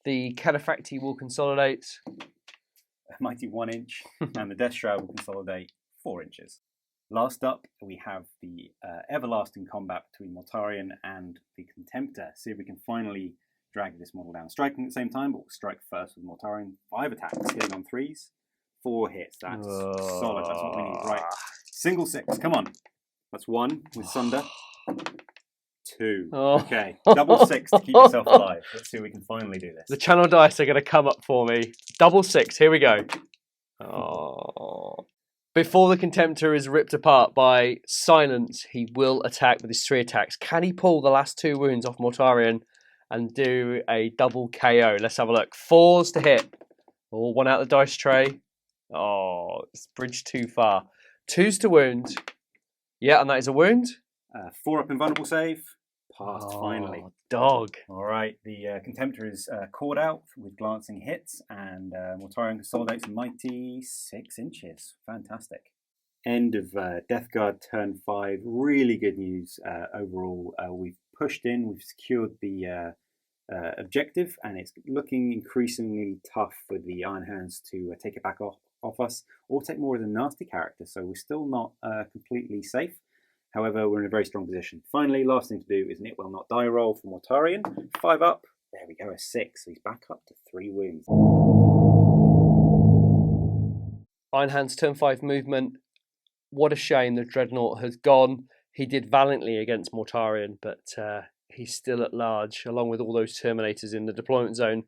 The Cataphracti will consolidate. A mighty 1 inch, and the Death Shroud will consolidate 4 inches. Last up, we have the everlasting combat between Mortarion and the Contemptor. See if we can finally drag this model down. Striking at the same time, but we'll strike first with Mortarion. 5 attacks, hitting on 3s. 4 hits. That's solid. That's what we need. Right. Single 6. Come on. That's 1 with Sunder. 2. Okay. Double 6 to keep yourself alive. Let's see if we can finally do this. The channel dice are going to come up for me. Double 6. Here we go. Oh. Before the Contemptor is ripped apart by Silence, he will attack with his 3 attacks. Can he pull the last 2 wounds off Mortarion and do a double KO? Let's have a look. 4s to hit. Oh, 1 out of the dice tray. Oh, it's bridged too far. 2s to wound. Yeah, and that is a wound. 4 up invulnerable save. Passed finally. Dog. All right, the Contemptor is caught out with glancing hits, and Mortarion consolidates a mighty 6 inches. Fantastic. End of Death Guard turn 5. Really good news overall. We've pushed in, we've secured the objective, and it's looking increasingly tough for the Iron Hands to take it back off us, or take more as a nasty character, so we're still not completely safe. However, we're in a very strong position. Finally, last thing to do is an It Will Not Die roll for Mortarion. 5 up. There we go, a 6. So he's back up to 3 wounds. Iron Hand's turn 5 movement. What a shame the Dreadnought has gone. He did valiantly against Mortarion, but he's still at large, along with all those Terminators in the deployment zone.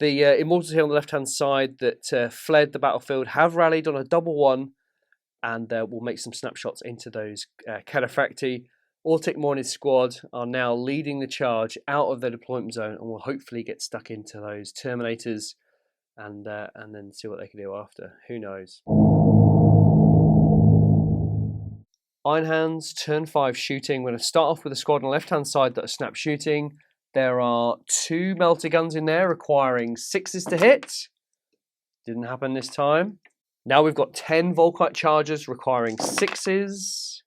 The Immortals here on the left-hand side that fled the battlefield have rallied on a double 1, and we'll make some snapshots into those Cataphracti. Autic More and his squad are now leading the charge out of the deployment zone, and will hopefully get stuck into those Terminators and then see what they can do after. Who knows? Iron Hands, turn 5 shooting. We're going to start off with a squad on the left-hand side that are snap shooting. There are 2 melter guns in there requiring 6s to hit. Didn't happen this time. Now we've got 10 Volkite charges requiring 6s.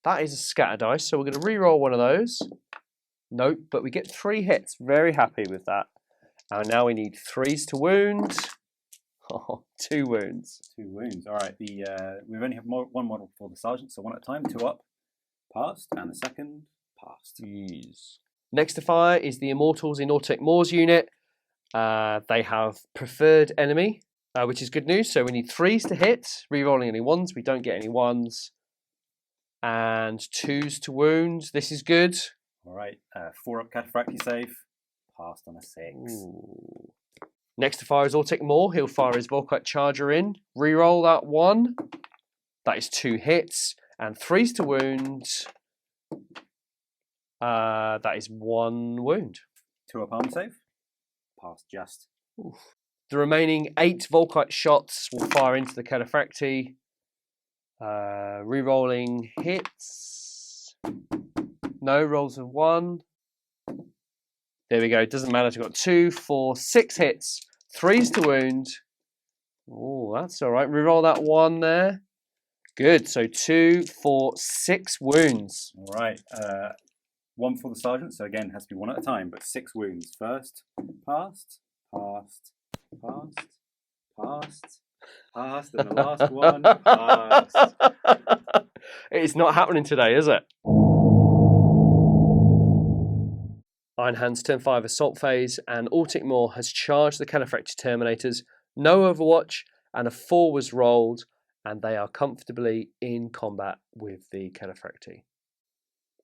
That is a scatter dice, so we're going to re-roll one of those. Nope, but we get 3 hits. Very happy with that. And now we need 3s to wound. Oh, 2 wounds. 2 wounds. All right. We've only have 1 model for the Sergeant, so 1 at a time. 2 up. Passed. And the second passed. Jeez. Next to fire is the Immortals in Autic More's unit. They have Preferred Enemy. which is good news. So we need 3s to hit. Rerolling any 1s. We don't get any 1s. And 2s to wound. This is good. All right. 4-up cataphractii save. Passed on a 6. Ooh. Next to fire is Autic Moore. He'll fire his Volkite Charger in. Reroll that 1. That is 2 hits. And 3s to wound. That is 1 wound. 2-up arm save. Passed just. Oof. The remaining 8 Volkite shots will fire into the cataphractii. Rerolling hits. No, rolls of 1. There we go. Doesn't matter. We've got 2, 4, 6 hits. 3s to wound. Oh, that's all right. Reroll that 1 there. Good. So 2, 4, 6 wounds. All right. 1 for the sergeant. So again, it has to be 1 at a time, but 6 wounds. First, passed, passed, passed, passed, passed, and the last one, passed. It's not happening today, is it? Iron Hands turn 5 assault phase, and Autic Moore has charged the Cataphractii Terminators. No Overwatch, and a 4 was rolled, and they are comfortably in combat with the Cataphractii.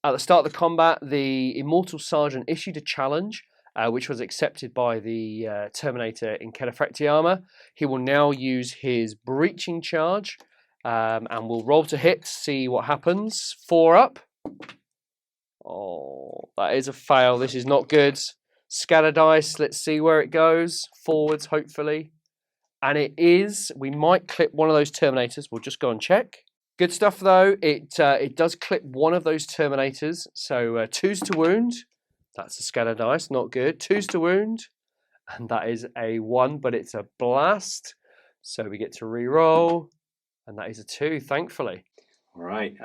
At the start of the combat, the Immortal Sergeant issued a challenge, which was accepted by the Terminator in Cataphractii armor. He will now use his Breaching Charge, and we'll roll to hit, see what happens. 4 up. Oh, that is a fail. This is not good. Scatter dice. Let's see where it goes. Forwards, hopefully. And it is. We might clip one of those Terminators. We'll just go and check. Good stuff, though. It does clip one of those Terminators. So 2s to wound. That's a scatter dice. Not good. 2s to wound. And that is a 1, but it's a blast. So we get to re-roll. And that is a 2, thankfully. All right.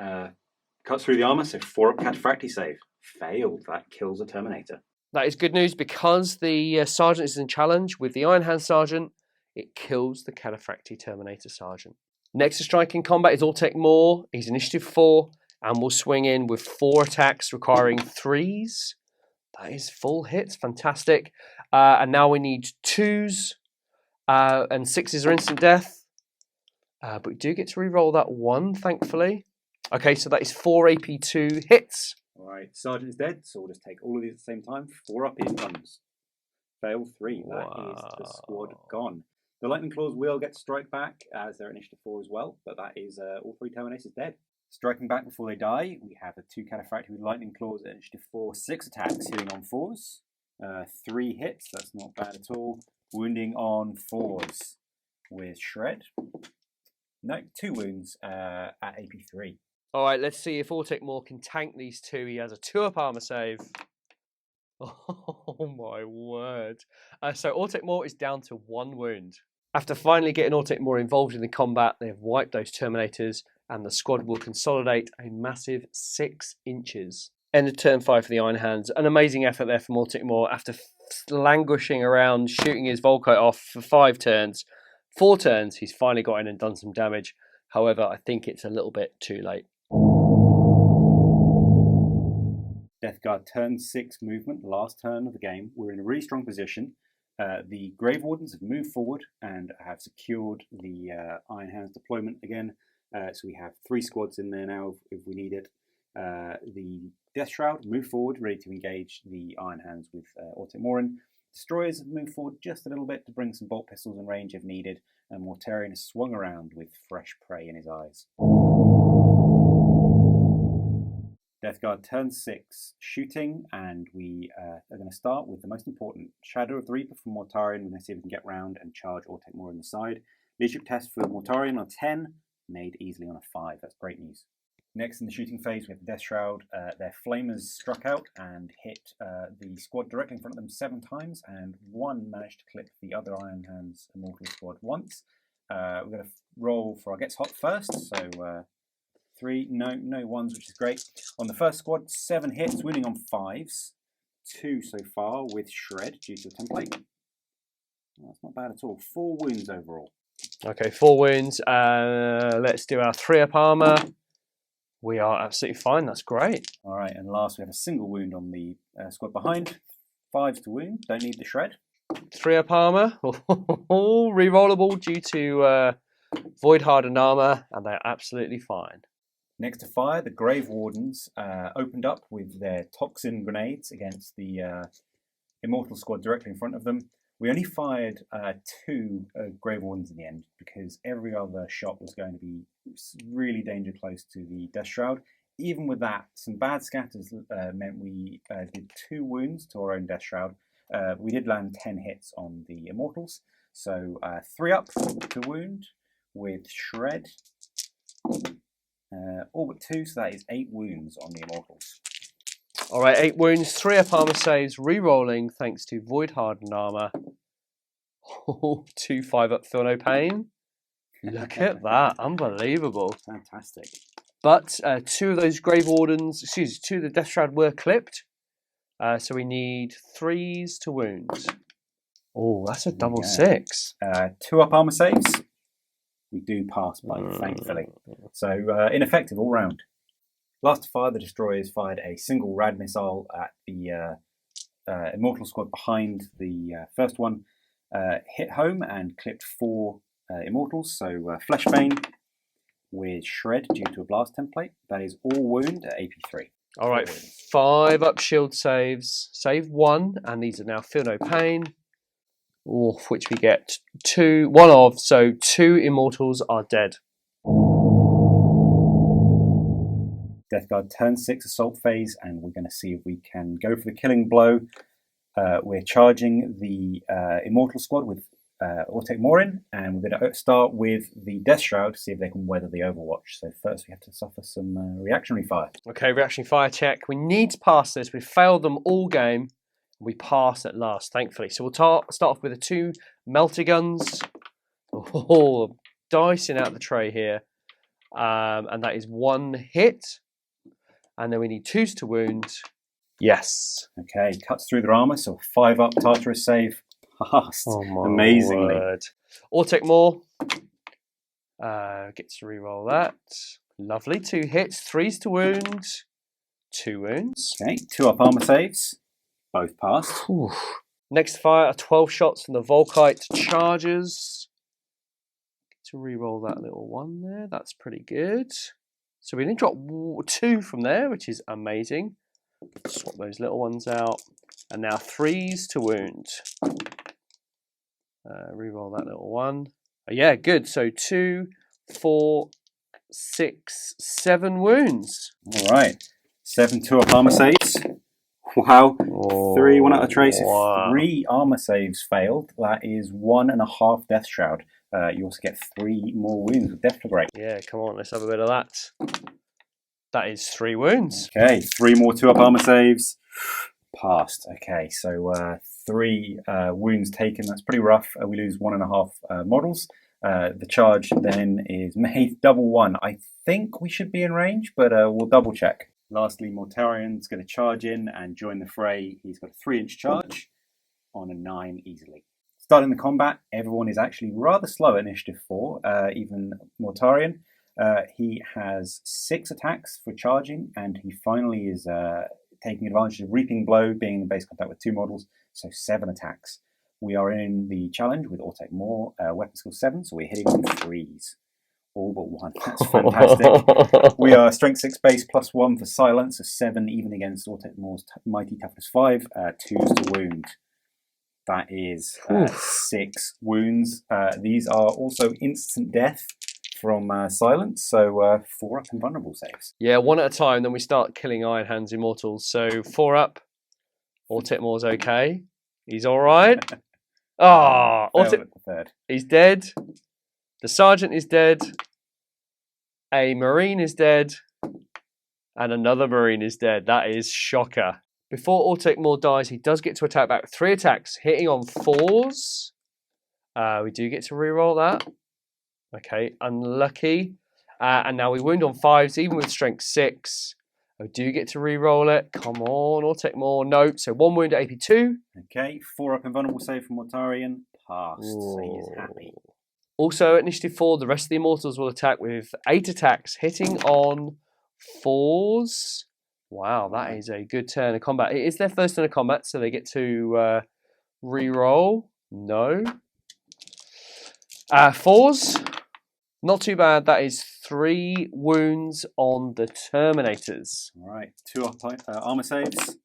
Cuts through the armor, so 4-up cataphractii save. Failed. That kills a Terminator. That is good news because the Sergeant is in challenge with the Iron Hand Sergeant. It kills the Cataphractii Terminator Sergeant. Next to strike in combat is Autic Moore. He's initiative 4 and will swing in with 4 attacks requiring 3s. That is full hits. Fantastic. And now we need 2s and 6s are instant death. But we do get to re-roll that 1, thankfully. Okay, so that is 4 AP2 hits. All right, Sergeant is dead, so we'll just take all of these at the same time. 4 up in comes. Fail 3. That is the squad gone. The Lightning Claws will get to strike back as their initiative 4 as well, but that is all 3 Terminators dead. Striking back before they die, we have the 2 Cataphractii with Lightning Claws at initiative 4, 6 attacks, hitting on 4s. 3 hits, that's not bad at all. Wounding on 4s with Shred. No, 2 wounds at AP3. All right, let's see if Autic Moore can tank these 2. He has a 2-up armor save. Oh my word. So Autic Moore is down to 1 wound. After finally getting Autic Moore involved in the combat, they have wiped those Terminators and the squad will consolidate a massive 6 inches. End of turn 5 for the Iron Hands. An amazing effort there from Autic Moore after languishing around, shooting his Volkite off for 5 turns. 4 turns, he's finally got in and done some damage. However, I think it's a little bit too late. Death Guard turn 6 movement, last turn of the game. We're in a really strong position. The Grave Wardens have moved forward and have secured the Iron Hands deployment again. So we have 3 squads in there now if we need it. The Death Shroud moved forward, ready to engage the Iron Hands with Autic Moore. Destroyers have moved forward just a little bit to bring some bolt pistols in range if needed. And Mortarion has swung around with fresh prey in his eyes. Death Guard turn 6 shooting, and we are going to start with the most important Shadow of the Reaper from Mortarion. We're going to see if we can get round and charge Autic Moore on the side. Leadership test for Mortarion on 10, made easily on a 5. That's great news. Next in the shooting phase, we have the Death Shroud. Their Flamers struck out and hit the squad directly in front of them 7 times, and 1 managed to clip the other Iron Hands Immortal squad once. We're going to roll for our Gets Hot first, so 3, no 1s, which is great. On the first squad, 7 hits, wounding on 5s. 2 so far with Shred due to a template. That's not bad at all. 4 wounds overall. Okay, 4 wounds. Let's do our 3-up armor. We are absolutely fine. That's great. All right, and last we have a single wound on the squad behind. 5s to wound. Don't need the Shred. 3 up armor. Rerollable due to void hardened armor, and they're absolutely fine. Next to fire, the Grave Wardens opened up with their toxin grenades against the Immortal squad directly in front of them. We only fired 2 Grave Wardens in the end because every other shot was going to be really danger close to the Death Shroud. Even with that, some bad scatters meant we did 2 wounds to our own Death Shroud. We did land 10 hits on the Immortals. So 3 up to wound with Shred. All but 2, so that is 8 wounds on the Immortals. All right, 8 wounds, 3 up armor saves, re-rolling thanks to void hardened armor. 2 5 up, feel no pain. Look at that, unbelievable. Fantastic. But 2 of those Grave Wardens, 2 of the Death Shroud were clipped. So we need 3s to wound. Oh, that's a double 6. 2 up armor saves. We do pass both, thankfully. So ineffective all round. Last to fire, the destroyers fired a single rad missile at the Immortal squad behind the first one. Hit home and clipped 4 Immortals. So Fleshbane with Shred due to a blast template. That is all wound at AP3. All right, 5 up shield saves. Save 1, and these are now feel no pain. Which we get 1 of, so 2 Immortals are dead. Death Guard turn 6 assault phase, and we're going to see if we can go for the killing blow. We're charging the Immortal squad with Ortec Morin, and we're going to start with the Death Shroud to see if they can weather the Overwatch. So first we have to suffer some reactionary fire. Okay, reactionary fire check. We need to pass this. We've failed them all game. We pass at last, thankfully. So we'll start off with the 2 melter guns. Oh, dicing out the tray here. And that is 1 hit. And then we need 2s to wound. Yes. Okay, cuts through their armor, so 5 up Tartarus save. Passed. Oh my amazingly. Word. Ortec Moore. Gets to reroll that. Lovely. 2 hits, 3s to wound. 2 wounds. Okay, 2 up armor saves. Both passed. Whew. Next fire are 12 shots from the Volkite charges. To re-roll that little 1 there. That's pretty good. So we didn't drop 2 from there, which is amazing. Swap those little ones out. And now 3s to wound. Re-roll that little 1. Yeah, good. So 2, 4, 6, 7 wounds. All right. 7 2 up armor saves. Wow. 3 1 out of trace. Wow. 3 armor saves failed. That is 1.5 Death Shroud. You also get 3 more wounds with Death Break. Yeah, come on, let's have a bit of that. That is 3 wounds. Okay, 3 more 2 up armor saves. Passed. Okay, so 3 wounds taken. That's pretty rough. We lose 1.5 models. The charge then is made double 1. I think we should be in range, but we'll double check. Lastly, Mortarian's going to charge in and join the fray. He's got a 3-inch charge on a 9 easily. Starting the combat, everyone is actually rather slow at Initiative 4, even Mortarian. He has 6 attacks for charging, and he finally is taking advantage of Reaping Blow, being in base contact with 2 models, so 7 attacks. We are in the challenge with Ortec Moore, weapon skill 7, so we're hitting on 3s. All but 1. That's fantastic. We are strength 6 base plus 1 for silence, so 7 even against Ortec Moore's mighty toughness 5, 2s to wound. That is 6 wounds. These are also instant death from silence, so 4 up and vulnerable saves. Yeah, 1 at a time, then we start killing Iron Hands Immortals. So 4 up. Ortec Moore's okay. He's alright. He's dead. The Sergeant is dead. A Marine is dead. And another Marine is dead. That is shocker. Before Ortec Moore dies, he does get to attack back. 3 attacks, hitting on 4s. We do get to reroll that. Okay, unlucky. And now we wound on 5s, even with strength 6. I do get to re-roll it. Come on, Ortec Moore. No, so 1 wound at AP2. Okay, 4 up invulnerable save from Mortarian. Passed, so he is happy. Also, at Initiative 4, the rest of the Immortals will attack with 8 attacks, hitting on 4s. Wow, that is a good turn of combat. It is their first turn of combat, so they get to Reroll. No. 4s. Not too bad. That is 3 wounds on the Terminators. All right, 2 armor saves.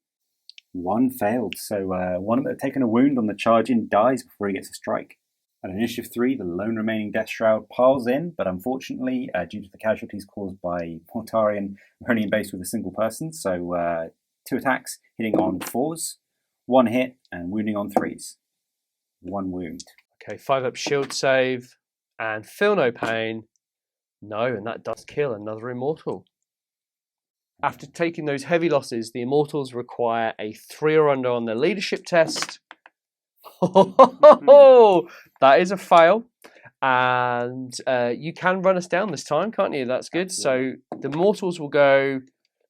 1 failed. So one that had taken a wound on the charge-in dies before he gets a strike. At initiative 3, the lone remaining Death Shroud piles in, but unfortunately, due to the casualties caused by Mortarion, we're only in base with a single person. So 2 attacks, hitting on 4s, 1 hit, and wounding on 3s. 1 wound. Okay, 5-up shield save, and feel no pain. No, and that does kill another Immortal. After taking those heavy losses, the Immortals require a 3 or under on their leadership test. That is a fail. And you can run us down this time, can't you? That's good. Absolutely. So the Mortals will go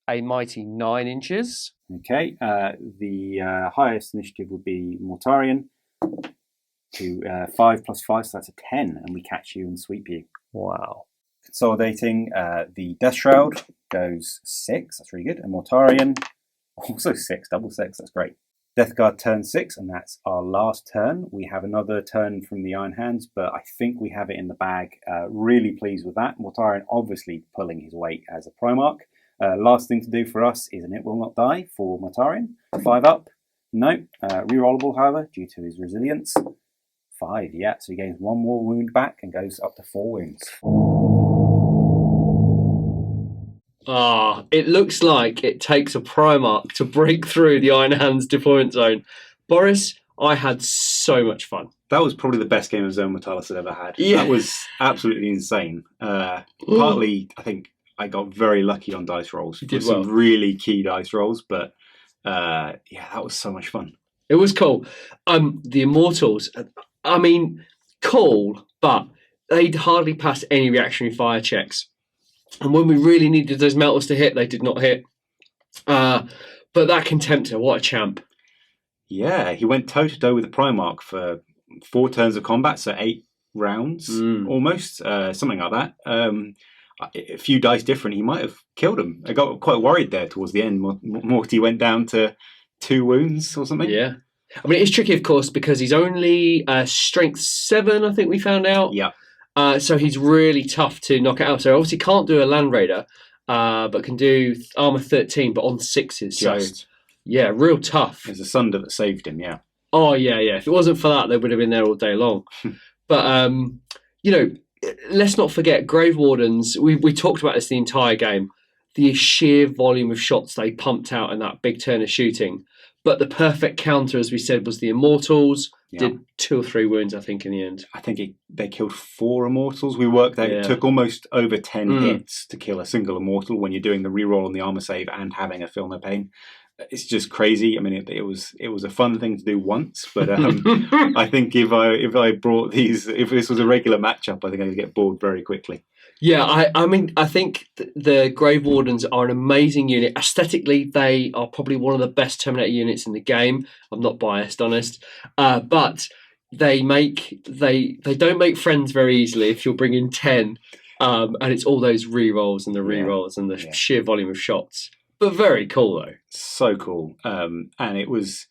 a mighty 9 inches. Okay, the highest initiative would be Mortarion to 5 plus 5, so that's a 10, and we catch you and sweep you. Wow. Consolidating, the Death Shroud goes 6, that's really good, and Mortarion also 6, double 6, that's great. Death Guard turn 6, and that's our last turn. We have another turn from the Iron Hands, but I think we have it in the bag. Really pleased with that. Mortarion obviously pulling his weight as a Primarch. Last thing to do for us is an It Will Not Die for Mortarion. 5 up. No. Rerollable, however, due to his resilience. 5, yeah. So he gains 1 more wound back and goes up to 4 wounds. It looks like it takes a Primarch to break through the Iron Hands deployment zone. Boris, I had so much fun. That was probably the best game of Zone Mortalis I've ever had. Yeah. That was absolutely insane. Partly, I think I got very lucky on dice rolls. You did some well. Really key dice rolls, but yeah, that was so much fun. It was cool. The Immortals, I mean, cool, but they'd hardly pass any reactionary fire checks. And when we really needed those melters to hit, they did not hit. But that Contemptor, what a champ. Yeah, he went toe-to-toe with the Primarch for 4 turns of combat, so 8 rounds, almost, something like that. A few dice different, he might have killed him. I got quite worried there towards the end. Morty went down to 2 wounds or something. Yeah. I mean, it's tricky, of course, because he's only strength 7, I think we found out. Yeah. So he's really tough to knock out. So obviously can't do a Land Raider, but can do armor 13, but on 6s. Just. So, yeah, real tough. It's the Sunder that saved him, yeah. Oh, yeah. If it wasn't for that, they would have been there all day long. But, let's not forget, Grave Wardens, we talked about this the entire game, the sheer volume of shots they pumped out in that big turn of shooting. But the perfect counter, as we said, was the Immortals. Yeah. Did 2 or 3 wounds, I think, in the end. I think they killed 4 Immortals. We worked out it took almost over 10 hits to kill a single Immortal when you're doing the reroll on the armor save and having a Feel No Pain. It's just crazy. I mean, it was a fun thing to do once, but I think if I brought these, if this was a regular matchup, I think I'd get bored very quickly. Yeah, I mean, I think the Grave Wardens are an amazing unit. Aesthetically, they are probably one of the best Terminator units in the game. I'm not biased, honest, but they don't make friends very easily if you're bringing 10, and it's all those re-rolls and the re-rolls and the sheer volume of shots. But very cool though. So cool, and it was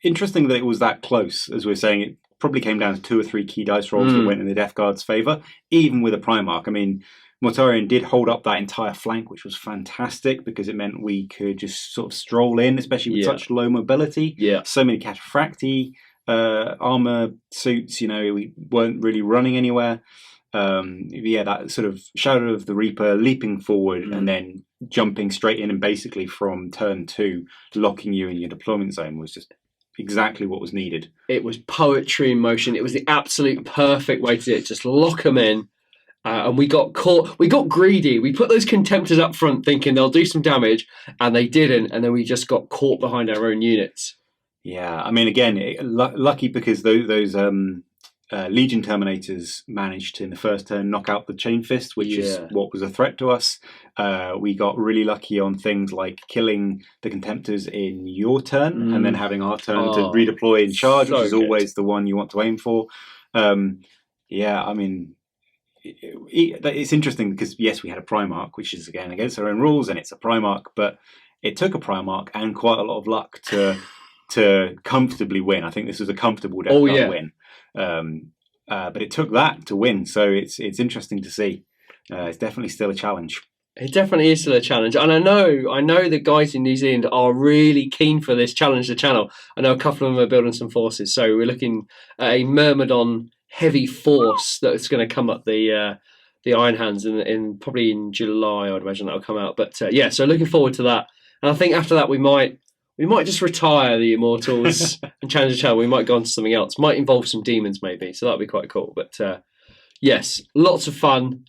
interesting that it was that close. As we were saying, it probably came down to 2 or 3 key dice rolls that went in the Death Guard's favour, even with a Primarch. I mean, Mortarion did hold up that entire flank, which was fantastic because it meant we could just sort of stroll in, especially with such low mobility. Yeah. So many cataphracti armour suits, we weren't really running anywhere. That sort of Shadow of the Reaper leaping forward and then jumping straight in and basically from turn 2 locking you in your deployment zone was just exactly what was needed. It was poetry in motion. It was the absolute perfect way to do it. Just lock them in. And we got caught. We got greedy. We put those Contemptors up front thinking they'll do some damage, and they didn't. And then we just got caught behind our own units. Yeah, I mean, again, lucky because those Legion Terminators managed to, in the first turn, knock out the Chain Fist, which is what was a threat to us. We got really lucky on things like killing the Contemptors in your turn and then having our turn to redeploy in charge, which is always the one you want to aim for. I mean, it's interesting because, yes, we had a Primarch, which is, again, against our own rules, and it's a Primarch, but it took a Primarch and quite a lot of luck to to comfortably win. I think this was a comfortable Death Guard win. But it took that to win, so it's interesting to see. It's definitely still a challenge. It definitely is still a challenge, and I know the guys in New Zealand are really keen for this challenge the channel. I know a couple of them are building some forces, so we're looking at a Myrmidon heavy force that's going to come up the Iron Hands in probably in July. I'd imagine that'll come out. But so looking forward to that. And I think after that we might just retire the Immortals and challenge the channel. We might go on to something else. Might involve some demons maybe, so that'd be quite cool. But yes, lots of fun.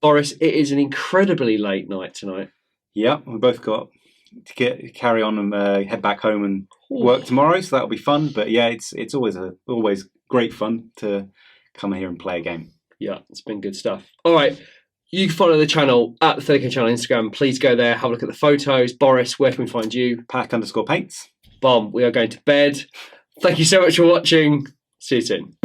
Boris, it is an incredibly late night tonight. Yeah, we both got to carry on and head back home and work tomorrow, so that'll be fun. But yeah, it's always great fun to come here and play a game. Yeah, it's been good stuff. All right, you can follow the channel at the 30k channel on Instagram. Please go there, have a look at the photos. Boris, where can we find you? Pack_paints. Bomb. We are going to bed. Thank you so much for watching. See you soon.